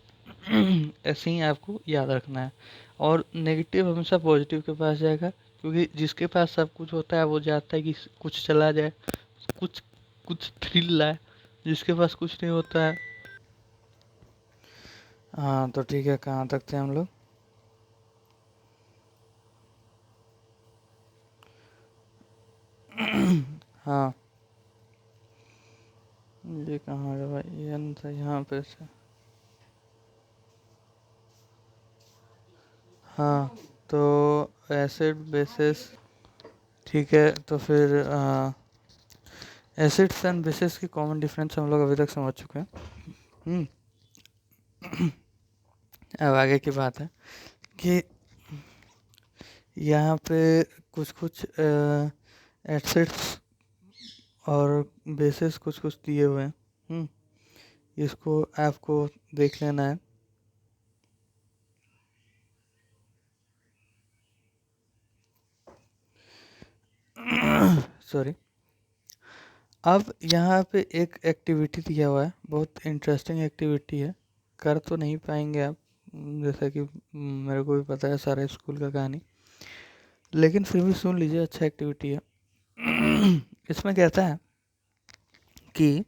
ऐसे ही आपको याद रखना है। और नेगेटिव हमेशा पॉजिटिव के पास जाएगा, क्योंकि जिसके पास सब कुछ होता है वो चाहता है कि कुछ चला जाए, कुछ कुछ थ्रिल लाए। जिसके पास कुछ नहीं होता है। हाँ तो ठीक है, कहाँ तक थे हम लोग। हाँ, ये कहाँ है भाई, ये था यहाँ पे से। हाँ, तो एसिड बेसिस, ठीक है, तो फिर एसिड्स एंड बेसिस की कॉमन डिफरेंस हम लोग अभी तक समझ चुके हैं। हम्म, अब आगे की बात है कि यहाँ पे कुछ कुछ एसिड्स और बेसिस कुछ कुछ दिए हुए हैं। इसको आपको देख लेना है। सॉरी। अब यहाँ पे एक एक्टिविटी दिया हुआ है, बहुत इंटरेस्टिंग एक्टिविटी है, कर तो नहीं पाएंगे आप, जैसा कि मेरे को भी पता है सारा स्कूल का कहानी, लेकिन फिर भी सुन लीजिए, अच्छा एक्टिविटी है। इसमें कहता है कि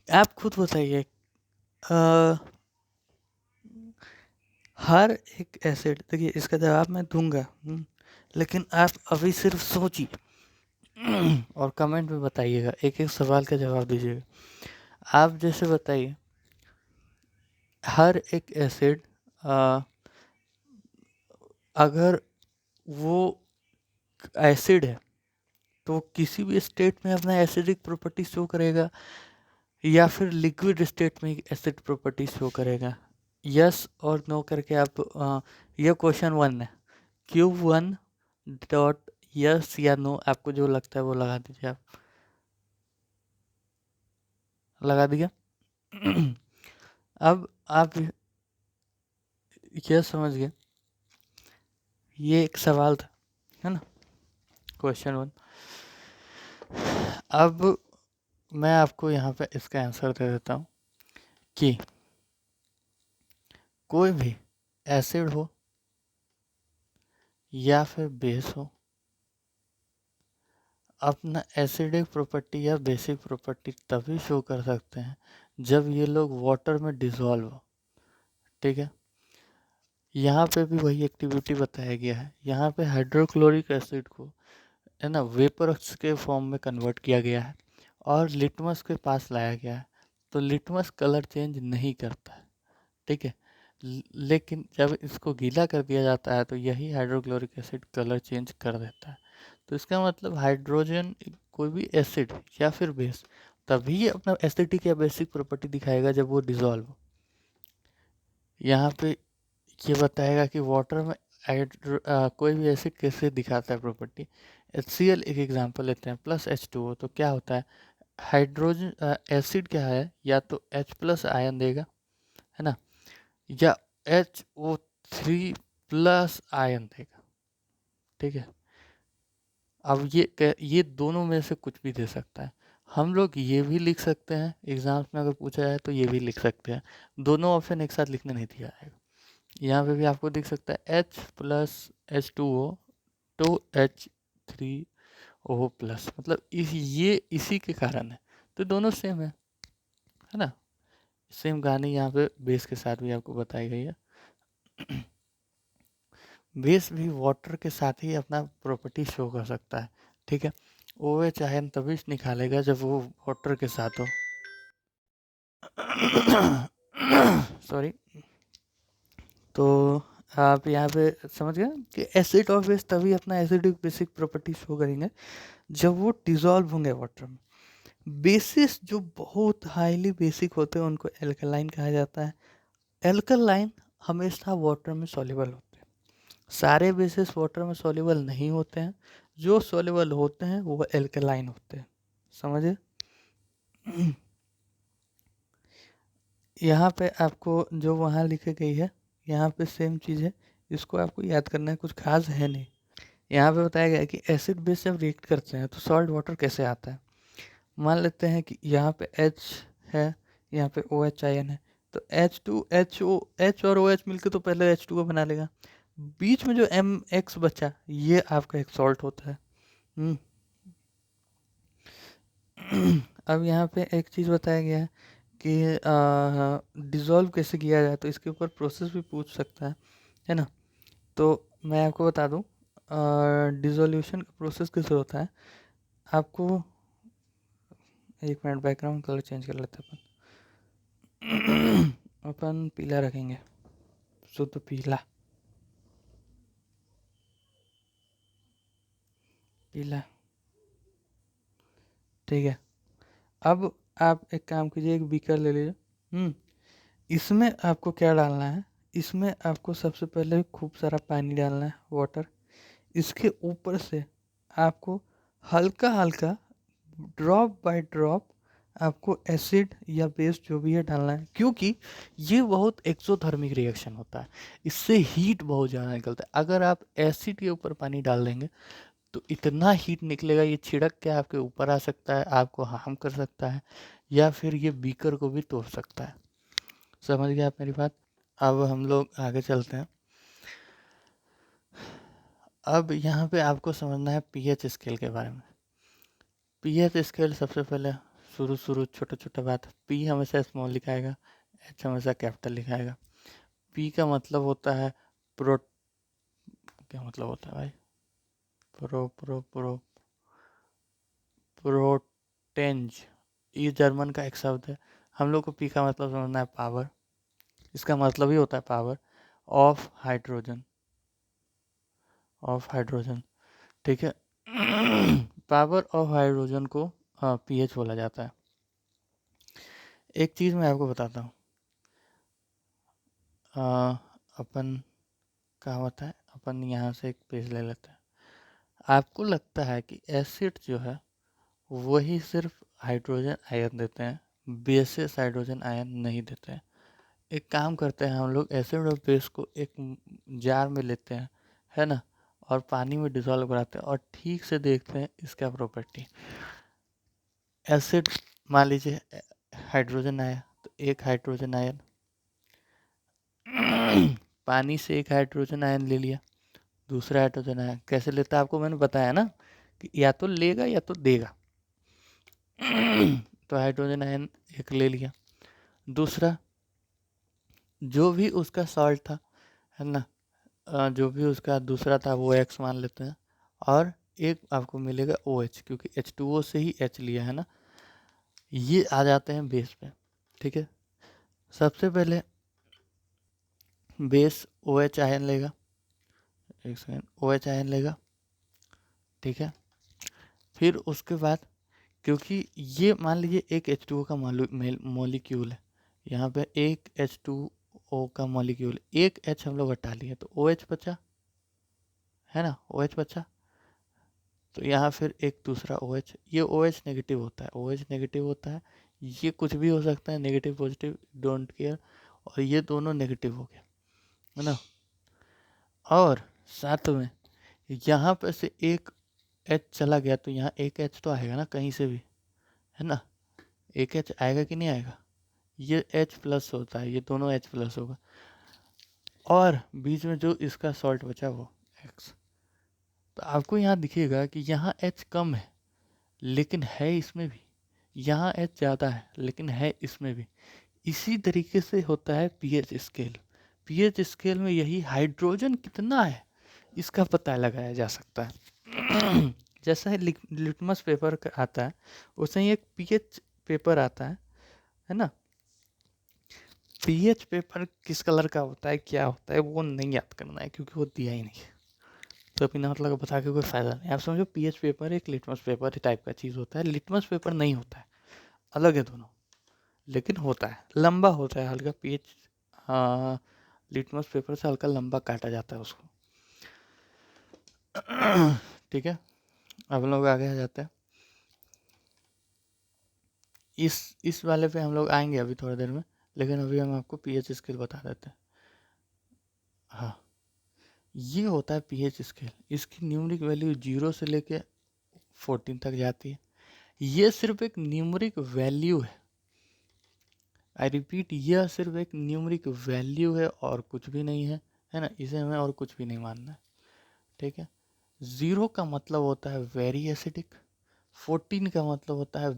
आप खुद बताइए, अ, हर एक एसिड, देखिए इसका जवाब मैं दूंगा, लेकिन आप अभी सिर्फ सोचिए और कमेंट में बताइएगा, एक एक सवाल का जवाब दीजिएगा। आप जैसे बताइए, हर एक एसिड, अगर वो एसिड है तो किसी भी स्टेट में अपना एसिडिक प्रॉपर्टी शो करेगा, या फिर लिक्विड स्टेट में एसिड प्रॉपर्टी शो करेगा? यस और नो करके आप, ये क्वेश्चन वन है, Q1 डॉट यस या नो, आपको जो लगता है वो लगा दीजिए। आप लगा दिया? अब आप ये समझ गए, ये एक सवाल था, है ना, क्वेश्चन वन। अब मैं आपको यहाँ पे इसका आंसर दे देता हूँ कि कोई भी एसिड हो या फिर बेस हो, अपना एसिडिक प्रॉपर्टी या बेसिक प्रॉपर्टी तभी शो कर सकते हैं जब ये लोग वाटर में डिसॉल्व हो। ठीक है, यहाँ पे भी वही एक्टिविटी बताया गया है। यहाँ पे हाइड्रोक्लोरिक एसिड को, है ना, वेपर्स के फॉर्म में कन्वर्ट किया गया है और लिटमस के पास लाया गया है, तो लिटमस कलर चेंज नहीं करता है। ठीक है, लेकिन जब इसको गीला कर दिया जाता है तो यही हाइड्रोक्लोरिक एसिड कलर चेंज कर देता है। तो इसका मतलब हाइड्रोजन, कोई भी एसिड या फिर बेस, तभी अपना एसिडिक या बेसिक प्रॉपर्टी दिखाएगा जब वो डिजॉल्व हो। यहाँ पे ये बताएगा कि वाटर में कोई भी एसिड कैसे दिखाता है प्रॉपर्टी। HCl एक एग्जांपल लेते हैं, प्लस H2O, तो क्या होता है, हाइड्रोजन एसिड क्या है, या तो H प्लस आयन देगा, है ना, या HO3 प्लस आयन देगा। ठीक है, अब ये दोनों में से कुछ भी दे सकता है। हम लोग ये भी लिख सकते हैं, एग्जाम्स में अगर पूछा जाए तो ये भी लिख सकते हैं, दोनों ऑप्शन एक साथ लिखने नहीं दिया जाएगा। यहाँ पे भी आपको दिख सकता है H plus H2O to H3O plus, मतलब ये इसी के कारण है, तो दोनों सेम है ना। सेम कहानी यहाँ पे बेस के साथ भी आपको बताई गई है। बेस भी वाटर के साथ ही अपना प्रॉपर्टी शो कर सकता है। ठीक है, OH आयन तभी निकालेगा जब वो वाटर के साथ हो। सॉरी। तो आप यहाँ पे समझ गए कि एसिड और बेस तभी अपना एसिडिक बेसिक प्रॉपर्टी शो करेंगे जब वो डिजॉल्व होंगे वाटर में। बेसिस जो बहुत हाईली बेसिक होते हैं उनको एल्कलाइन कहा जाता है। एल्कलाइन हमेशा वाटर में सॉल्युबल होते हैं, सारे बेसिस वाटर में सॉल्युबल नहीं होते हैं, जो सॉल्युबल होते हैं वो एल्कलाइन होते हैं। समझे? यहाँ पे आपको जो वहाँ लिखी गई है, यहाँ पे सेम चीज़ है, इसको आपको याद करना है, कुछ खास है नहीं। यहाँ पे बताया गया है कि एसिड बेस जब रिएक्ट करते हैं तो सॉल्ट वाटर कैसे आता है। मान लेते हैं कि यहाँ पे H है, यहाँ पे OH आयन है, तो H और OH मिलकर तो पहले H2O बना लेगा, बीच में जो MX बचा ये आपका एक सॉल्ट होता है। अब यहाँ पे एक चीज़ बताया गया है कि डिज़ोल्व कैसे किया जाए, तो इसके ऊपर प्रोसेस भी पूछ सकता है ना। तो मैं आपको बता दूँ, डिज़ोल्यूशन का प्रोसेस कैसे होता है। आपको एक मिनट, बैकग्राउंड कलर चेंज कर लेते हैं अपन। अपन पीला रखेंगे, शुद्ध पीला, पीला। ठीक है, अब आप एक काम कीजिए, एक बीकर ले लीजिए। इसमें आपको क्या डालना है, इसमें आपको सबसे पहले खूब सारा पानी डालना है, वाटर। इसके ऊपर से आपको हल्का हल्का, ड्रॉप बाय ड्रॉप, आपको एसिड या बेस जो भी है डालना है, क्योंकि ये बहुत एक्सोथर्मिक रिएक्शन होता है, इससे हीट बहुत ज़्यादा निकलता है। अगर आप एसिड के ऊपर पानी डाल देंगे तो इतना हीट निकलेगा, ये छिड़क के आपके ऊपर आ सकता है, आपको हार्म कर सकता है, या फिर ये बीकर को भी तोड़ सकता है। समझ गए आप मेरी बात? अब हम लोग आगे चलते हैं। अब यहाँ पे आपको समझना है पीएच स्केल के बारे में। पीएच स्केल सबसे पहले शुरू छोटा छोटा बात, पी हमेशा स्मॉल लिखाएगा, एच हमेशा कैपिटल लिखाएगा। पी का मतलब होता है प्रो, क्या मतलब होता है भाई? प्रो प्रो प्रो प्रोटेंज, ये जर्मन का एक शब्द है। हम लोग को पी का मतलब समझना है पावर, इसका मतलब ही होता है power of hydrogen, of hydrogen, ठीक है। पावर ऑफ हाइड्रोजन को पीएच बोला जाता है। एक चीज़ मैं आपको बताता हूँ, अपन क्या होता है, अपन यहाँ से एक पेज ले लेते हैं। आपको लगता है कि एसिड जो है वही सिर्फ हाइड्रोजन आयन देते हैं, बेसेस हाइड्रोजन आयन नहीं देते हैं। एक काम करते हैं हम लोग, एसिड और बेस को एक जार में लेते हैं, है ना, और पानी में डिसॉल्व कराते हैं और ठीक से देखते हैं इसका प्रॉपर्टी। एसिड मान लीजिए हाइड्रोजन आया, तो एक हाइड्रोजन आयन, पानी से एक हाइड्रोजन आयन ले लिया, दूसरा हाइड्रोजन आयन कैसे लेता है आपको मैंने बताया ना, कि या तो लेगा या तो देगा। तो हाइड्रोजन आयन एक ले लिया, दूसरा जो भी उसका सॉल्ट था, है ना, जो भी उसका दूसरा था वो एक्स मान लेते हैं, और एक आपको मिलेगा ओ एच, क्योंकि H2O से ही एच लिया है ना। ये आ जाते हैं बेस पे, ठीक है। सबसे पहले बेस ओ एच आयन लेगा, एक सेकेंड, ओ एच आयन लेगा, ठीक है। फिर उसके बाद, क्योंकि ये मान लीजिए एक H2O का मॉलिक्यूल है, यहाँ पे एक H2O का मॉलिक्यूल, एक H हम लोग हटा लिए तो OH बचा, है ना, OH बचा। तो यहाँ फिर एक दूसरा OH, ये OH नेगेटिव होता है, OH नेगेटिव होता है, ये कुछ भी हो सकता है, नेगेटिव पॉजिटिव डोंट केयर, और ये दोनों नेगेटिव हो गए, है ना। और साथ में यहाँ पे से एक H चला गया, तो यहाँ एक H तो आएगा ना कहीं से भी, है ना, एक H आएगा कि नहीं आएगा, ये H प्लस होता है, ये दोनों H प्लस होगा, और बीच में जो इसका सॉल्ट बचा वो X। तो आपको यहाँ दिखेगा कि यहाँ H कम है लेकिन है इसमें भी, यहाँ H ज़्यादा है लेकिन है इसमें भी। इसी तरीके से होता है पीएच स्केल। पीएच स्केल में यही हाइड्रोजन कितना है इसका पता लगाया जा सकता है। जैसा लिटमस पेपर आता है, वैसे ही एक पीएच पेपर आता है ना। पीएच पेपर किस कलर का होता है, क्या होता है, वो नहीं याद करना है क्योंकि वो दिया ही नहीं है, तो बिना मतलब बता के कोई फ़ायदा नहीं। आप समझो पीएच पेपर एक लिटमस पेपर टाइप का चीज़ होता है, लिटमस पेपर नहीं होता है, अलग है दोनों, लेकिन होता है, लंबा होता है हल्का पीएच, हाँ, लिटमस पेपर से हल्का लंबा काटा जाता है उसको। ठीक है, अब लोग आगे आ जाते हैं। इस वाले पे हम लोग आएंगे अभी थोड़ी देर में, लेकिन अभी हम आपको पीएच स्केल बता देते हैं। हाँ, ये होता है पीएच स्केल, इसकी न्यूमरिक वैल्यू 0 से लेके 14 तक जाती है। ये सिर्फ एक न्यूमरिक वैल्यू है, आई रिपीट, यह सिर्फ एक न्यूमरिक वैल्यू है और कुछ भी नहीं है ना, इसे हमें और कुछ भी नहीं मानना है, ठीक है। 0 का मतलब होता है वेरी एसिडिक, 14 का मतलब होता है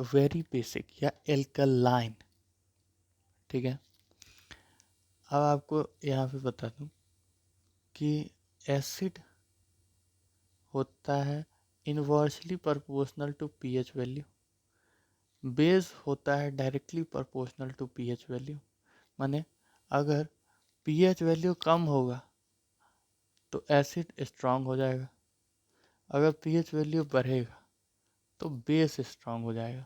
वेरी बेसिक या एल्कलाइन, ठीक है। अब आपको यहाँ पे बता दूँ कि एसिड होता है inversely proportional to pH value, base होता है directly proportional to pH value. माने अगर पीएच वैल्यू कम होगा तो एसिड स्ट्रांग हो जाएगा, अगर पीएच वैल्यू बढ़ेगा तो बेस स्ट्रांग हो जाएगा,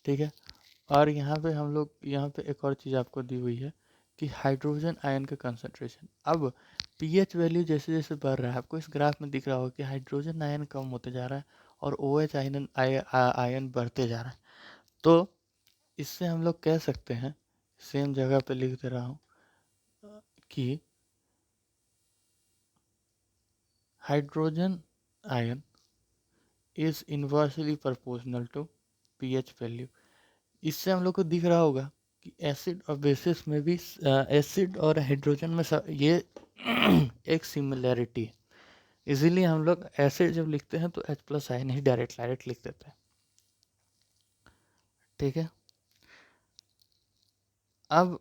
ठीक है। और यहाँ पे हम लोग, यहाँ पे एक और चीज़ आपको दी हुई है कि हाइड्रोजन आयन का कंसंट्रेशन। अब पीएच वैल्यू जैसे जैसे बढ़ रहा है, आपको इस ग्राफ में दिख रहा होगा कि हाइड्रोजन आयन कम होते जा रहा है और OH आयन बढ़ते जा रहा है। तो इससे हम लोग कह सकते हैं, सेम जगह पे लिख दे रहा हूँ, कि hydrogen ion is inversely proportional to pH value. इससे हम लोग को दिख रहा होगा कि एसिड और बेसिस में भी एसिड और हाइड्रोजन में ये एक सिमिलैरिटी है। इसीलिए हम लोग एसिड जब लिखते हैं तो H प्लस आयन ही डायरेक्ट लिख देते हैं। ठीक है, अब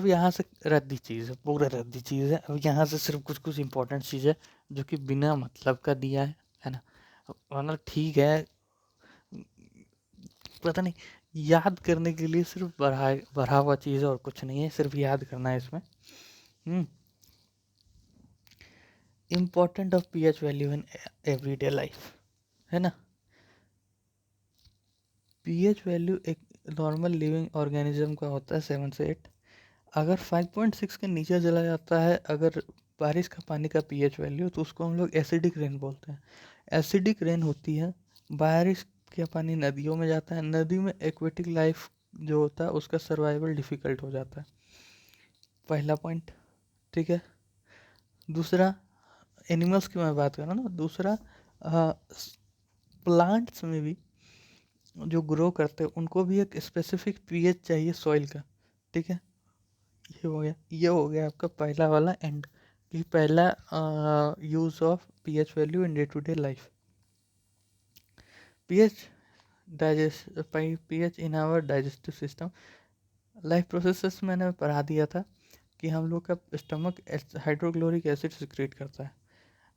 यहाँ से रद्दी चीज़ है, पूरा रद्दी चीज़ है। अब यहाँ से सिर्फ कुछ कुछ इंपॉर्टेंट चीज़ है जो कि बिना मतलब का दिया है ना। मतलब ठीक है, पता नहीं, याद करने के लिए सिर्फ बढ़ा हुआ चीज़ है और कुछ नहीं है, सिर्फ याद करना है इसमें। Important of pH value in everyday life, है ना। पीएच वैल्यू एक नॉर्मल लिविंग ऑर्गेनिज्म का होता है 7 से 8। अगर 5.6 के नीचे चला जाता है, अगर बारिश का पानी का पीएच वैल्यू, तो उसको हम लोग एसिडिक रेन बोलते हैं। एसिडिक रेन होती है, बारिश का पानी नदियों में जाता है, नदी में एक्वेटिक लाइफ जो होता है उसका सर्वाइवल डिफ़िकल्ट हो जाता है। पहला पॉइंट, ठीक है। दूसरा, एनिमल्स की मैं बात कर रहा हूँ ना। दूसरा, प्लांट्स में भी जो ग्रो करते हैं उनको भी एक स्पेसिफिक पीएच चाहिए सॉइल का। ठीक है, ये हो गया आपका पहला वाला एंड, कि पहला use of pH value in day to day life. PH digest pH in our digestive system, life processes मैंने पढ़ा दिया था कि हम लोग का स्टमक हाइड्रोक्लोरिक एसिड सिक्रेट करता है।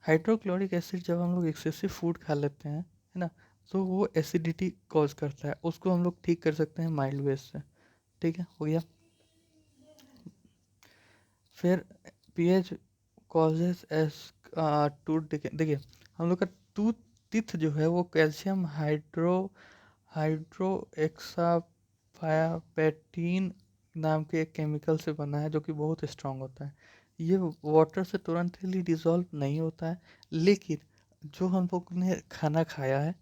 हाइड्रोक्लोरिक एसिड जब हम लोग एक्सेसिव फूड खा लेते हैं, है ना, तो वो एसिडिटी कॉज करता है। उसको हम लोग ठीक कर सकते हैं माइल्ड वेज से। ठीक है, हो गया। फिर पीएच कॉजेज एस टूथ देखिए, हम लोग का टूथ टिथ जो है वो कैल्शियम हाइड्रो एक्साफायापेटीन नाम के एक केमिकल से बना है, जो कि बहुत स्ट्रांग होता है। ये वाटर से तुरंत ही डिसॉल्व नहीं होता है, लेकिन जो हम लोग ने खाना खाया है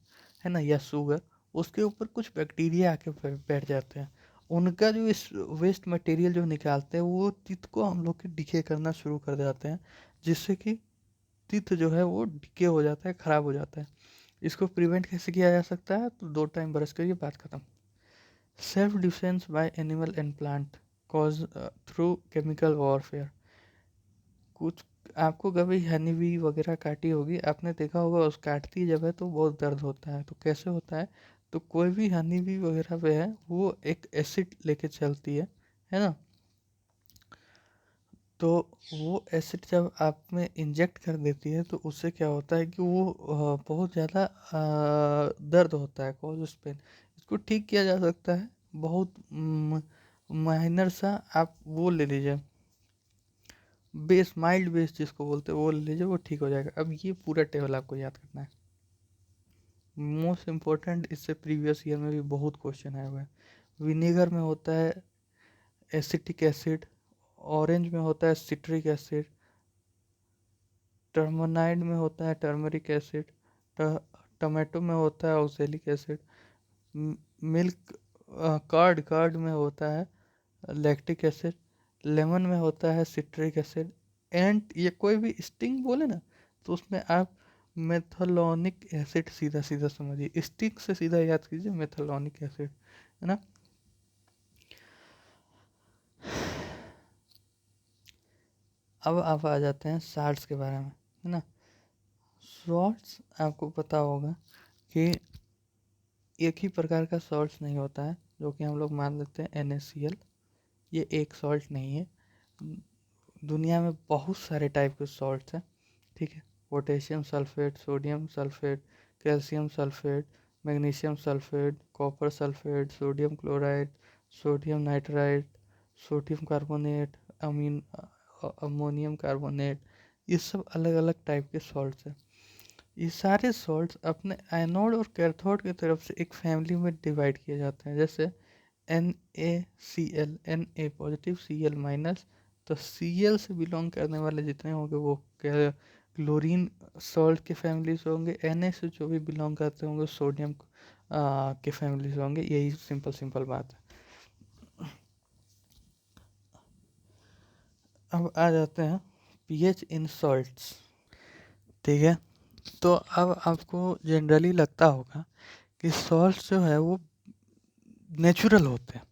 ना, या शुगर, उसके ऊपर कुछ बैक्टीरिया आके बैठ जाते हैं। उनका जो इस वेस्ट मटेरियल जो निकालते हैं, वो टिथ को हम लोग के डिके करना शुरू कर देते हैं, जिससे कि टिथ जो है वो डिके हो जाता है, ख़राब हो जाता है। इसको प्रिवेंट कैसे किया जा सकता है? तो 2 टाइम ब्रश करिए, बात खत्म। Self defence bye animal and plant cause through chemical warfare. कुछ आपको कभी हनी बी वगैरह काटी होगी, आपने देखा होगा, उस काटती जब है तो बहुत दर्द होता है। तो कैसे होता है? तो कोई भी हनी बी वगैरह पे है, वो एक एसिड लेके चलती है ना। तो वो एसिड जब आप में इंजेक्ट कर देती है, तो उससे क्या होता है कि वो बहुत ज़्यादा दर्द होता है, कॉज उस पेन। इसको ठीक किया जा सकता है, बहुत माइनर सा आप वो ले लीजिए, बेस माइल्ड बेस जिसको बोलते हैं, वो ले लीजिए, वो ठीक हो जाएगा। अब ये पूरा टेबल आपको याद करना है। मोस्ट इम्पोर्टेंट, इससे प्रीवियस ईयर में भी बहुत क्वेश्चन आए हुए हैं। विनेगर में होता है एसिटिक एसिड, ऑरेंज में होता है सिट्रिक एसिड, टर्मोनाइड में होता है टर्मरिक एसिड, टमाटो में होता है ऑक्सैलिक एसिड, मिल्क कार्ड में होता है लैक्टिक एसिड, लेमन में होता है सिट्रिक एसिड, एंड ये कोई भी स्टिंग बोले ना, तो उसमें आप मेथलोनिक एसिड सीधा सीधा समझिए, स्टिंग से सीधा याद कीजिए मेथलोनिक एसिड, है ना। अब आप आ जाते हैं साल्ट्स के बारे में, है ना। सॉल्ट्स आपको पता होगा कि एक ही प्रकार का सॉल्ट्स नहीं होता है, जो कि हम लोग मान लेते हैं NaCl। ये एक सॉल्ट नहीं है, दुनिया में बहुत सारे टाइप के सॉल्ट्स हैं। ठीक है, potassium sulphate, sodium sulphate, calcium sulphate, magnesium sulphate, copper sulphate, sodium chloride, sodium nitrite, sodium carbonate, amine ammonium carbonate, ये सब अलग अलग टाइप के सॉल्ट्स हैं। ये सारे सॉल्ट्स अपने एनोड और कैथोड की तरफ से एक फैमिली में डिवाइड किए जाते हैं, जैसे NaCl, Na positive, Cl minus. तो Cl से बिलोंग करने वाले जितने होंगे वो क्लोरीन सॉल्ट के फैमिली से होंगे। Na से जो भी बिलोंग करते होंगे सोडियम के फैमिली से होंगे। यही सिंपल सिंपल बात है। अब आ जाते हैं पीएच इन सॉल्ट्स। ठीक है, तो अब आपको जनरली लगता होगा कि सॉल्ट्स जो है वो नेचुरल होते हैं,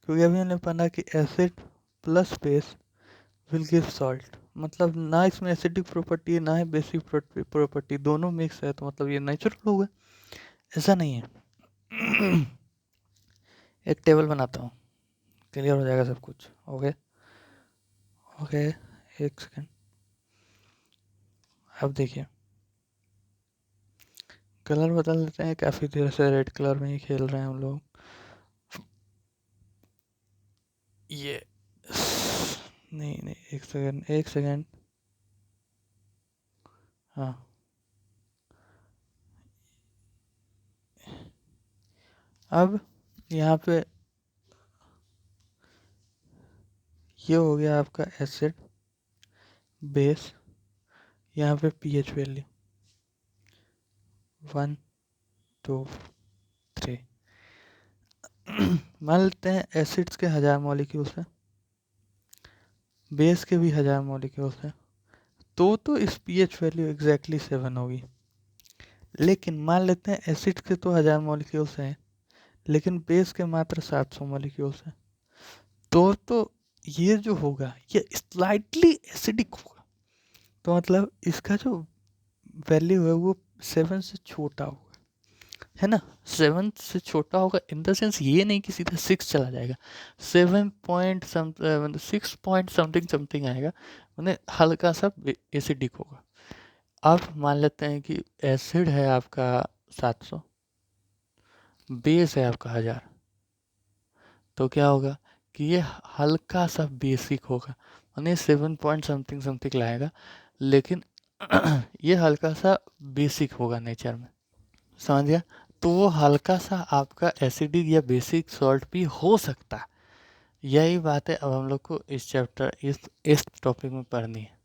क्योंकि अभी हमने पढ़ा कि acid plus base will give salt, मतलब ना इसमें एसिडिक प्रॉपर्टी है ना है बेसिक प्रॉपर्टी, दोनों मिक्स है, तो मतलब ये नेचुरल होगा। ऐसा नहीं है। एक टेबल बनाता हूँ, क्लियर हो जाएगा सब कुछ। ओके ओके, एक सेकेंड। अब देखिए, कलर बदल देते हैं, काफ़ी देर से रेड कलर में ही खेल रहे हैं हम लोग। ये नहीं नहीं, एक सेकेंड एक सेकेंड। हाँ, अब यहाँ पे ये हो गया आपका एसिड बेस, यहाँ पे पीएच वैल्यू 1 2 3। मान लेते हैं एसिड्स के 1000 मॉलिक्यूल्स हैं, बेस के भी 1000 मॉलिक्यूल्स हैं, तो इस पीएच वैल्यू एग्जैक्टली 7 होगी। लेकिन मान लेते हैं एसिड के तो 1000 मॉलिक्यूल्स हैं, लेकिन बेस के मात्र 700 मॉलिक्यूल्स हैं, तो ये जो होगा ये स्लाइटली एसिडिक होगा। तो मतलब इसका जो वैल्यू है वो 7 से छोटा होगा, है ना। 7 से छोटा होगा इन द सेंस ये नहीं कि सीधा 6 चला जाएगा, 7 पॉइंट मतलब 6 पॉइंट समथिंग समथिंग आएगा, मतलब हल्का सा एसिडिक होगा। अब मान लेते हैं कि एसिड है आपका 700, बेस है आपका 1000, तो क्या होगा कि ये हल्का सा बेसिक होगा, यानी 7 पॉइंट समथिंग समथिंग लाएगा, लेकिन ये हल्का सा बेसिक होगा नेचर में, समझ गया। तो वो हल्का सा आपका एसिडिक या बेसिक सॉल्ट भी हो सकता है। यही बात है अब हम लोग को इस चैप्टर इस टॉपिक में पढ़नी है।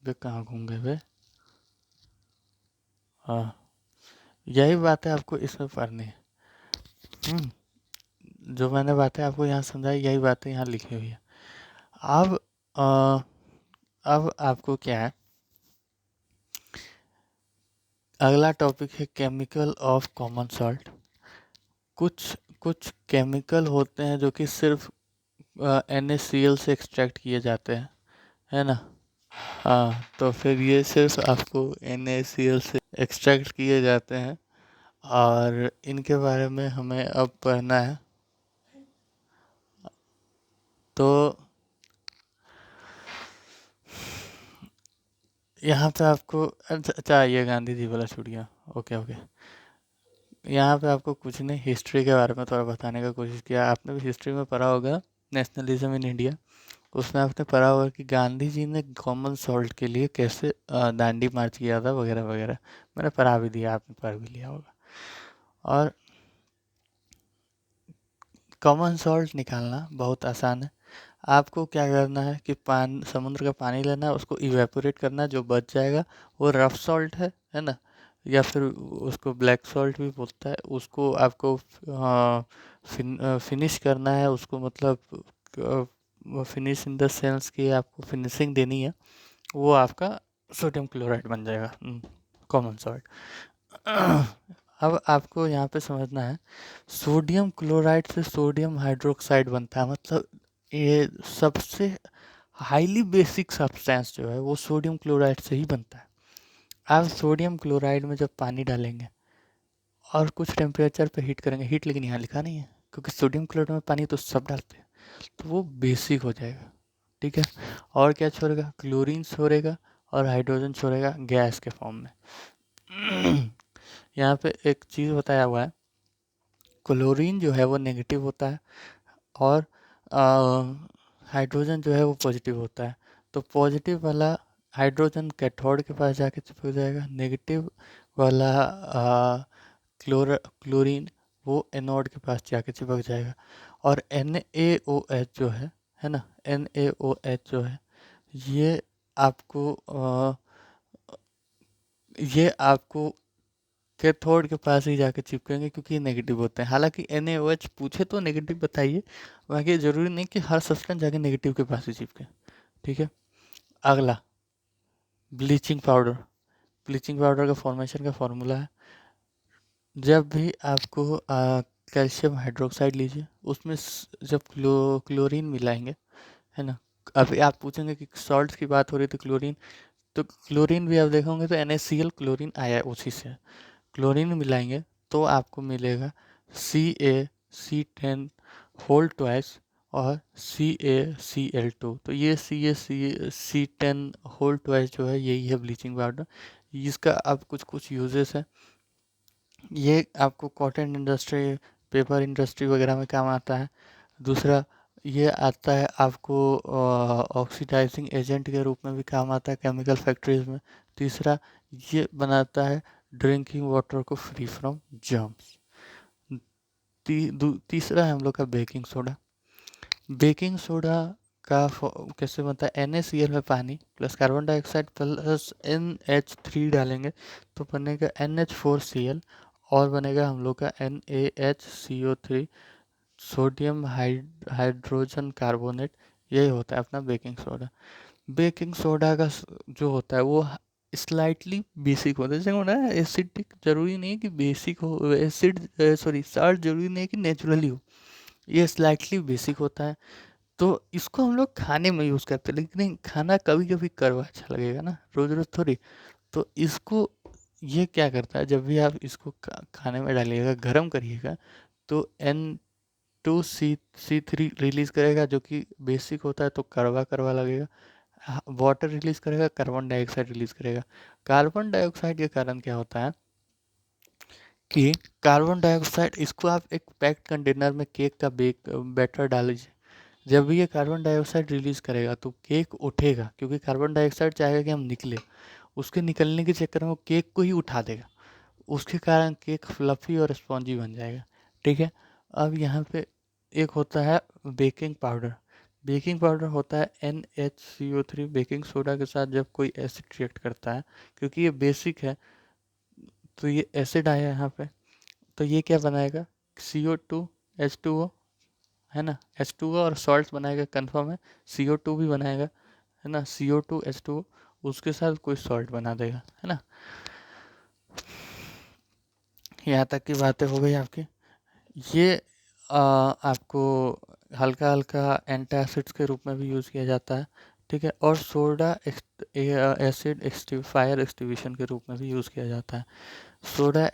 वे कहाँ घूम गए वे? हाँ, यही बात है आपको इसमें पढ़नी है। जो मैंने बातें आपको यहाँ समझाई यही बातें यहाँ लिखी हुई है। अब अब आपको क्या है, अगला टॉपिक है केमिकल ऑफ कॉमन सॉल्ट। कुछ कुछ केमिकल होते हैं जो कि सिर्फ NaCl से एक्सट्रैक्ट किए जाते हैं, है ना। हाँ, तो फिर ये सिर्फ आपको NaCl से एक्सट्रैक्ट किए जाते हैं और इनके बारे में हमें अब पढ़ना है। तो यहाँ पे आपको अच्छा ये गांधी जी वाला छूट गया। ओके ओके, यहाँ पे आपको कुछ नहीं हिस्ट्री के बारे में थोड़ा बताने का कोशिश किया। आपने भी हिस्ट्री में पढ़ा होगा नेशनलिज्म इन इंडिया, उसमें आपने पढ़ा होगा कि गांधी जी ने कॉमन सॉल्ट के लिए कैसे दांडी मार्च किया था वगैरह वगैरह। मैंने पढ़ा भी दिया, आपने पढ़ भी लिया होगा। और कॉमन सॉल्ट निकालना बहुत आसान है। आपको क्या करना है कि समुद्र का पानी लेना है, उसको इवेपोरेट करना है, जो बच जाएगा वो रफ सॉल्ट है ना, या फिर उसको ब्लैक सॉल्ट भी बोलता है। उसको आपको फिनिश करना है उसको, मतलब फिनिश इन द सेंस कि आपको फिनिशिंग देनी है, वो आपका सोडियम क्लोराइड बन जाएगा कॉमन सॉल्ट। अब आपको यहाँ पे समझना है, सोडियम क्लोराइड से सोडियम हाइड्रोक्साइड बनता है, मतलब ये सबसे हाईली बेसिक सब्सटेंस जो है वो सोडियम क्लोराइड से ही बनता है। आप सोडियम क्लोराइड में जब पानी डालेंगे और कुछ टेम्परेचर पे हीट करेंगे, हीट लेकिन यहाँ लिखा नहीं है क्योंकि सोडियम क्लोराइड में पानी तो सब डालते हैं, तो वो बेसिक हो जाएगा, ठीक है। और क्या छोड़ेगा, क्लोरीन छोड़ेगा और हाइड्रोजन छोड़ेगा गैस के फॉर्म में। यहाँ पे एक चीज़ बताया हुआ है, क्लोरीन जो है वो नेगेटिव होता है और हाइड्रोजन जो है वो पॉजिटिव होता है। तो पॉजिटिव वाला हाइड्रोजन कैथोड के पास जाके चिपक जाएगा, नेगेटिव वाला क्लोरीन वो एनोड के पास जाके चिपक जाएगा। और NaOH जो है ना, NaOH जो है ये आपको ये आपको कैथोड के पास ही जाके चिपकेंगे क्योंकि ये नेगेटिव होते हैं। हालांकि NaOH पूछे तो नेगेटिव बताइए, बाकी ज़रूरी नहीं कि हर सब्सटेंस जाके नेगेटिव के पास ही चिपके, ठीक है। अगला ब्लीचिंग पाउडर का फॉर्मेशन का फॉर्मूला है, जब भी आपको कैल्शियम हाइड्रोक्साइड लीजिए, उसमें जब क्लोरीन मिलाएंगे, है ना। अभी आप पूछेंगे कि सॉल्ट की बात हो रही थी क्लोरीन, तो क्लोरीन भी आप देखोगे तो NaCl क्लोरीन आया है उसी से। क्लोरीन मिलाएंगे तो आपको मिलेगा CaC10 होल ट्वाइस और CaCl2। तो ये CaC10 होल ट्वाइस जो है यही है ब्लीचिंग पाउडर। इसका अब कुछ कुछ यूजेस है। ये आपको कॉटन इंडस्ट्री, पेपर इंडस्ट्री वगैरह में काम आता है। दूसरा, ये आता है आपको ऑक्सीडाइजिंग एजेंट के रूप में भी काम आता है केमिकल फैक्ट्रीज में। तीसरा, ये बनाता है ड्रिंकिंग वाटर को फ्री फ्रॉम जर्म्स। तीसरा है हम लोग का बेकिंग सोडा। बेकिंग सोडा का कैसे बनता है, NaCl में पानी plus carbon dioxide plus NH3 डालेंगे तो बनेगा NH4Cl, और बनेगा हम लोग का NaHCO3, सोडियम हाइड्रोजन कार्बोनेट। यही होता है अपना बेकिंग सोडा। बेकिंग सोडा का जो होता है वो स्लाइटली बेसिक होता है, जैसे होना है एसिडिक, जरूरी नहीं है कि बेसिक हो, एसिड सॉरी साल्ट जरूरी नहीं है कि नेचुरली हो, ये स्लाइटली बेसिक होता है। तो इसको हम लोग खाने में यूज़ करते हैं, लेकिन नहीं, खाना कभी कभी कड़वा अच्छा लगेगा ना, रोज रोज थोड़ी। तो इसको ये क्या करता है, जब भी आप इसको खाने में डालिएगा, गर्म करिएगा, तो N2C3 रिलीज करेगा, जो कि बेसिक होता है, तो कड़वा कड़वा लगेगा। वाटर रिलीज करेगा, कार्बन डाइऑक्साइड रिलीज करेगा। कार्बन डाइऑक्साइड के कारण क्या होता है कि कार्बन डाइऑक्साइड, इसको आप एक पैक्ड कंटेनर में केक का बैटर डाल लीजिए, जब भी ये कार्बन डाइऑक्साइड रिलीज करेगा तो केक उठेगा, क्योंकि कार्बन डाइऑक्साइड चाहेगा कि हम निकले, उसके निकलने के चक्कर में वो केक को ही उठा देगा, उसके कारण केक फ्लफी और स्पॉन्जी बन जाएगा। ठीक है। अब यहाँ पे एक होता है बेकिंग पाउडर। बेकिंग पाउडर होता है NH CO3 बेकिंग सोडा के साथ जब कोई एसिड रिएक्ट करता है, क्योंकि ये बेसिक है, तो ये एसिड आया यहाँ पे, तो ये क्या बनाएगा, CO2H2O, है ना, H2O और सॉल्ट बनाएगा, कंफर्म है। CO2 भी बनाएगा, है ना, CO2H2O, उसके साथ कोई सॉल्ट बना देगा, है ना। यहाँ तक की बातें हो गई आपकी। ये आपको हल्का हल्का एंटासिड्स के रूप में भी यूज़ किया जाता है। ठीक है। और सोडा एसिड फायर एक्सटिब्यूशन के रूप में भी यूज़ किया जाता है। सोडा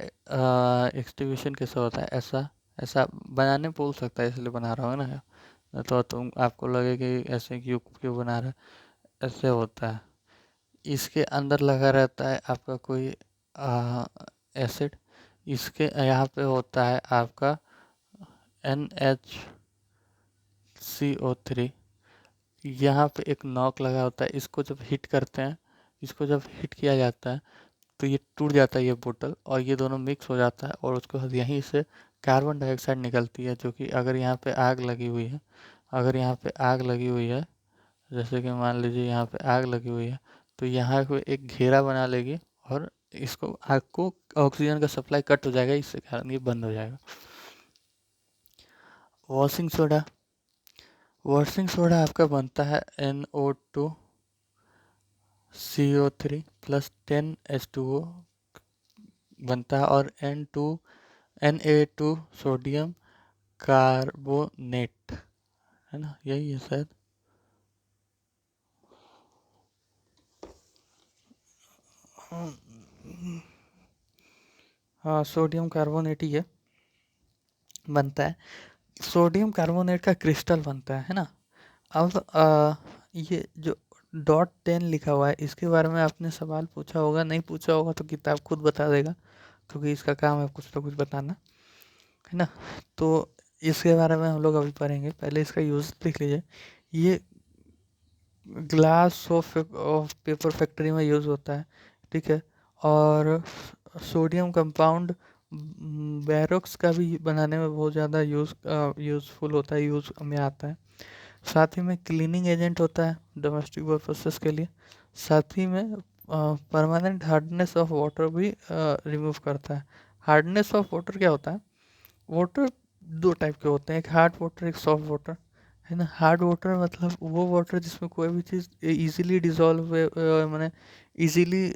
एक्सटिब्यूशन कैसा होता है, ऐसा ऐसा बनाने बोल सकता है, इसलिए बना रहा हूँ ना, तो तुम आपको लगे कि ऐसे क्यों क्यों बना रहा है, ऐसे होता है। इसके अंदर लगा रहता है आपका कोई एसिड, इसके यहाँ पे होता है आपका NH CO3, यहाँ पे एक नॉक लगा होता है, इसको जब हिट करते हैं, इसको जब हिट किया जाता है तो ये टूट जाता है ये बोतल, और ये दोनों मिक्स हो जाता है, और उसके बाद यहीं से कार्बन डाइऑक्साइड निकलती है, जो कि अगर यहाँ पे आग लगी हुई है, अगर यहाँ पे आग लगी हुई है, जैसे कि मान लीजिए यहाँ पे आग लगी हुई है, तो यहाँ को एक घेरा बना लेगी, और इसको आग को ऑक्सीजन का सप्लाई कट हो जाएगा, इससे कारण ये बंद हो जाएगा। Washing soda. वॉशिंग सोडा आपका बनता है NO2CO3 प्लस 10H2O बनता है, और Na2 सोडियम कार्बोनेट, है ना, यही है शायद। हाँ, सोडियम कार्बोनेट ही है, बनता है। सोडियम कार्बोनेट का क्रिस्टल बनता है ना। अब ये जो .10 लिखा हुआ है, इसके बारे में आपने सवाल पूछा होगा, नहीं पूछा होगा तो किताब खुद बता देगा, क्योंकि इसका काम है कुछ ना कुछ बताना, है ना। तो इसके बारे में हम लोग अभी पढ़ेंगे, पहले इसका यूज़ लिख लीजिए। ये ग्लास ऑफ पेपर फैक्ट्री में यूज़ होता है। ठीक है। और सोडियम कंपाउंड बैरोक्स का भी बनाने में बहुत ज़्यादा यूज़फुल होता है, यूज़ में आता है। साथ ही में क्लीनिंग एजेंट होता है डोमेस्टिक पर्पसेस के लिए। साथ ही में परमानेंट हार्डनेस ऑफ वाटर भी रिमूव करता है। हार्डनेस ऑफ वाटर क्या होता है, वाटर दो टाइप के होते हैं, एक हार्ड वाटर, एक सॉफ्ट वाटर, है ना। हार्ड वाटर मतलब वो वाटर जिसमें कोई भी चीज़ इजीली डिजॉल्व मैंने इजीली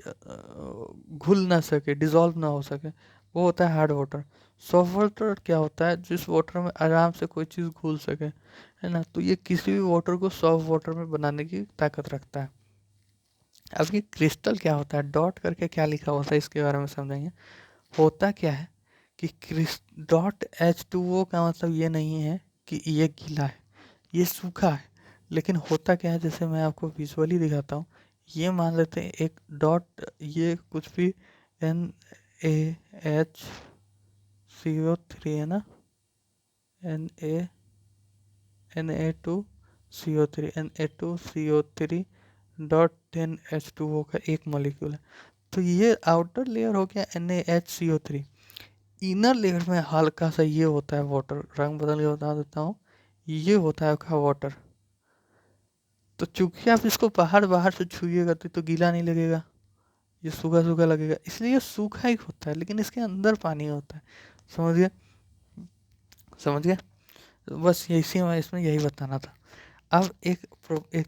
घुल ना सके, डिजॉल्व ना हो सके, वो होता है हार्ड वाटर। सॉफ्ट वाटर क्या होता है, जिस वाटर में आराम से कोई चीज़ घुल सके, है ना। तो ये किसी भी वाटर को सॉफ्ट वाटर में बनाने की ताकत रखता है। अब ये क्रिस्टल क्या होता है, डॉट करके क्या लिखा होता है इसके बारे में समझेंगे। होता क्या है कि क्रिस डॉट H2O का मतलब ये नहीं है कि ये गीला है, ये सूखा है। लेकिन होता क्या है, जैसे मैं आपको विजुअली दिखाता हूँ। ये मान लेते हैं एक डॉट, ये कुछ भी NaHCO3 है ना, Na2CO3 डॉट 10H2O का एक मॉलिक्यूल है। तो ये आउटर लेयर हो गया NaHCO3। इनर लेयर में हल्का सा ये होता है वाटर, रंग बदल के बता देता हूँ। ये होता है आपका वाटर। तो चूंकि आप इसको बाहर बाहर से छुइएगा तो गीला नहीं लगेगा, ये सूखा सूखा लगेगा, इसलिए ये सूखा ही होता है, लेकिन इसके अंदर पानी होता है। समझ गए, समझ गए। तो बस इसी में इसमें यही बताना था। अब एक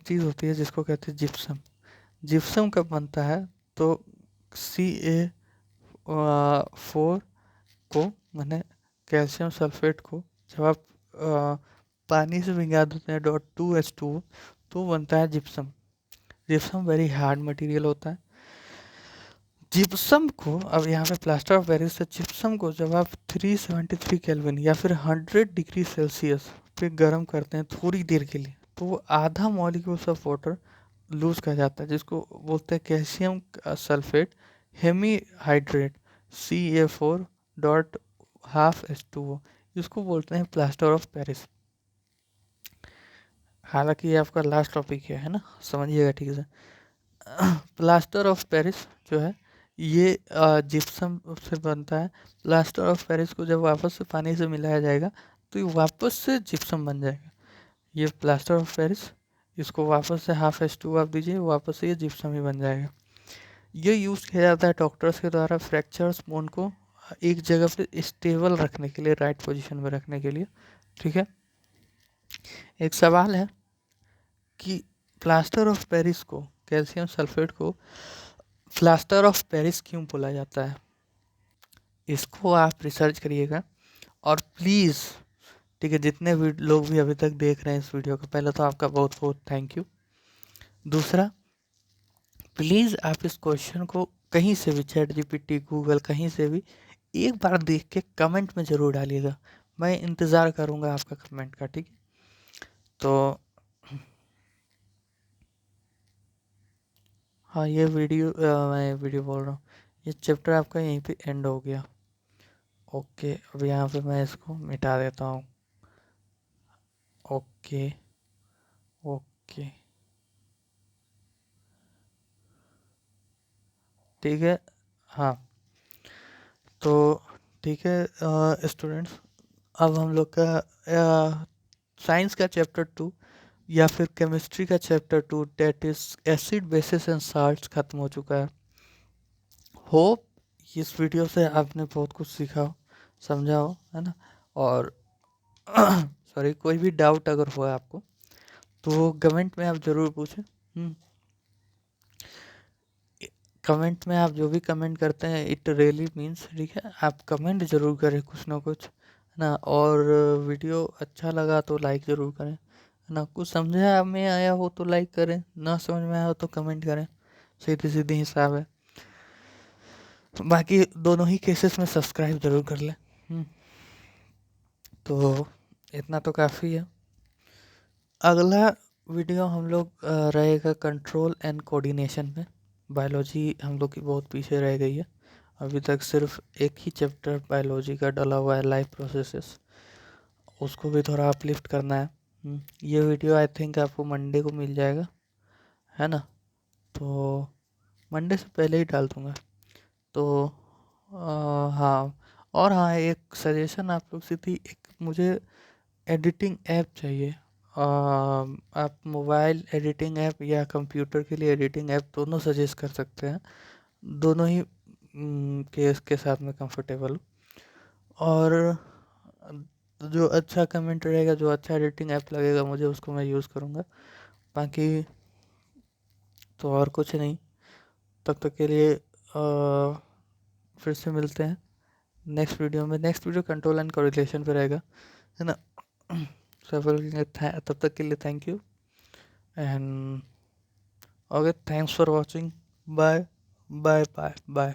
चीज़ होती है जिसको कहते हैं जिप्सम। जिप्सम कब बनता है, तो Ca4 को, मैंने कैल्शियम सल्फेट को जब आप पानी से भिगा देते हैं .2H2O, तो बनता है gypsum. Gypsum very hard material होता है। जिप्सम को अब यहाँ पे प्लास्टर ऑफ पेरिस से जिप्सम को जब आप 373 केल्विन या फिर 100 डिग्री सेल्सियस पे गर्म करते हैं थोड़ी देर के लिए, तो वो आधा मॉलिक्यूल्स ऑफ वाटर लूज कर जाता है, जिसको बोलते हैं calcium sulphate Hemy hydrate Ca4.12H2O, इसको बोलते हैं प्लास्टर ऑफ पेरिस। हालांकि ये आपका लास्ट टॉपिक है ना, समझिएगा ठीक से। प्लास्टर ऑफ पेरिस जो है ये जिप्सम से बनता है। प्लास्टर ऑफ पेरिस को जब वापस से पानी से मिलाया जाएगा तो ये वापस से जिप्सम बन जाएगा। ये प्लास्टर ऑफ पेरिस, इसको वापस से ½ H2O आप दीजिए, वापस से ये जिप्सम ही बन जाएगा। ये यूज़ किया जाता है डॉक्टर्स के द्वारा फ्रैक्चर्स बोन को एक जगह पे स्टेबल रखने के लिए, राइट पोजीशन में रखने के लिए। ठीक है। एक सवाल है कि प्लास्टर ऑफ पेरिस को, कैल्शियम सल्फेट को प्लास्टर ऑफ पेरिस क्यों बोला जाता है, इसको आप रिसर्च करिएगा। और प्लीज़, ठीक है, जितने भी लोग भी अभी तक देख रहे हैं इस वीडियो को, पहले तो आपका बहुत बहुत थैंक यू। दूसरा, प्लीज़ आप इस क्वेश्चन को कहीं से भी, ChatGPT, गूगल, कहीं से भी एक बार देख के कमेंट में ज़रूर डालिएगा। मैं इंतज़ार करूँगा आपका कमेंट का, ठीक है। तो हाँ, ये वीडियो मैं वीडियो बोल रहा हूँ, ये चैप्टर आपका यहीं पे एंड हो गया। ओके, अब यहाँ पे मैं इसको मिटा देता हूँ। ओके, ओके, ठीक है। हाँ, तो ठीक है स्टूडेंट्स, अब हम लोग का साइंस का चैप्टर 2 या फिर केमिस्ट्री का chapter 2 that is acid bases and salts खत्म हो चुका है। होप इस वीडियो से आपने बहुत कुछ सीखा हो, समझा हो, है ना। और सॉरी, कोई भी डाउट अगर हो आपको तो कमेंट में आप ज़रूर पूछें। कमेंट में आप जो भी कमेंट करते हैं इट रियली मीन्स, ठीक है। आप कमेंट ज़रूर करें कुछ ना कुछ, है ना। और वीडियो अच्छा लगा तो लाइक ज़रूर करें, है ना। कुछ समझ में आया हो तो लाइक करें, ना समझ में आया हो तो कमेंट करें, सीधी सीधी हिसाब है। बाकी दोनों ही केसेस में सब्सक्राइब ज़रूर कर लें। तो इतना तो काफ़ी है। अगला वीडियो हम लोग रहेगा कंट्रोल एंड कोऑर्डिनेशन पे। बायोलॉजी हम लोग की बहुत पीछे रह गई है, अभी तक सिर्फ एक ही चैप्टर बायोलॉजी का डला हुआ है, लाइफ प्रोसेसेस, उसको भी थोड़ा अपलिफ्ट करना है। ये वीडियो आई थिंक आपको मंडे को मिल जाएगा, है ना। तो मंडे से पहले ही डाल दूँगा। तो हाँ, और हाँ, एक सजेशन आप लोग से थी, एक मुझे एडिटिंग ऐप चाहिए। आप मोबाइल एडिटिंग ऐप या कंप्यूटर के लिए एडिटिंग ऐप दोनों सजेस्ट कर सकते हैं, दोनों ही केस के साथ में कंफर्टेबल हूँ। और तो जो अच्छा कमेंट रहेगा, जो अच्छा एडिटिंग ऐप लगेगा मुझे, उसको मैं यूज़ करूँगा। बाकी तो और कुछ नहीं। तब तक के लिए फिर से मिलते हैं नेक्स्ट वीडियो में। Next video control and correlation पे रहेगा, है ना। तब तक के लिए thank you and okay, thanks for watching. Bye bye bye bye.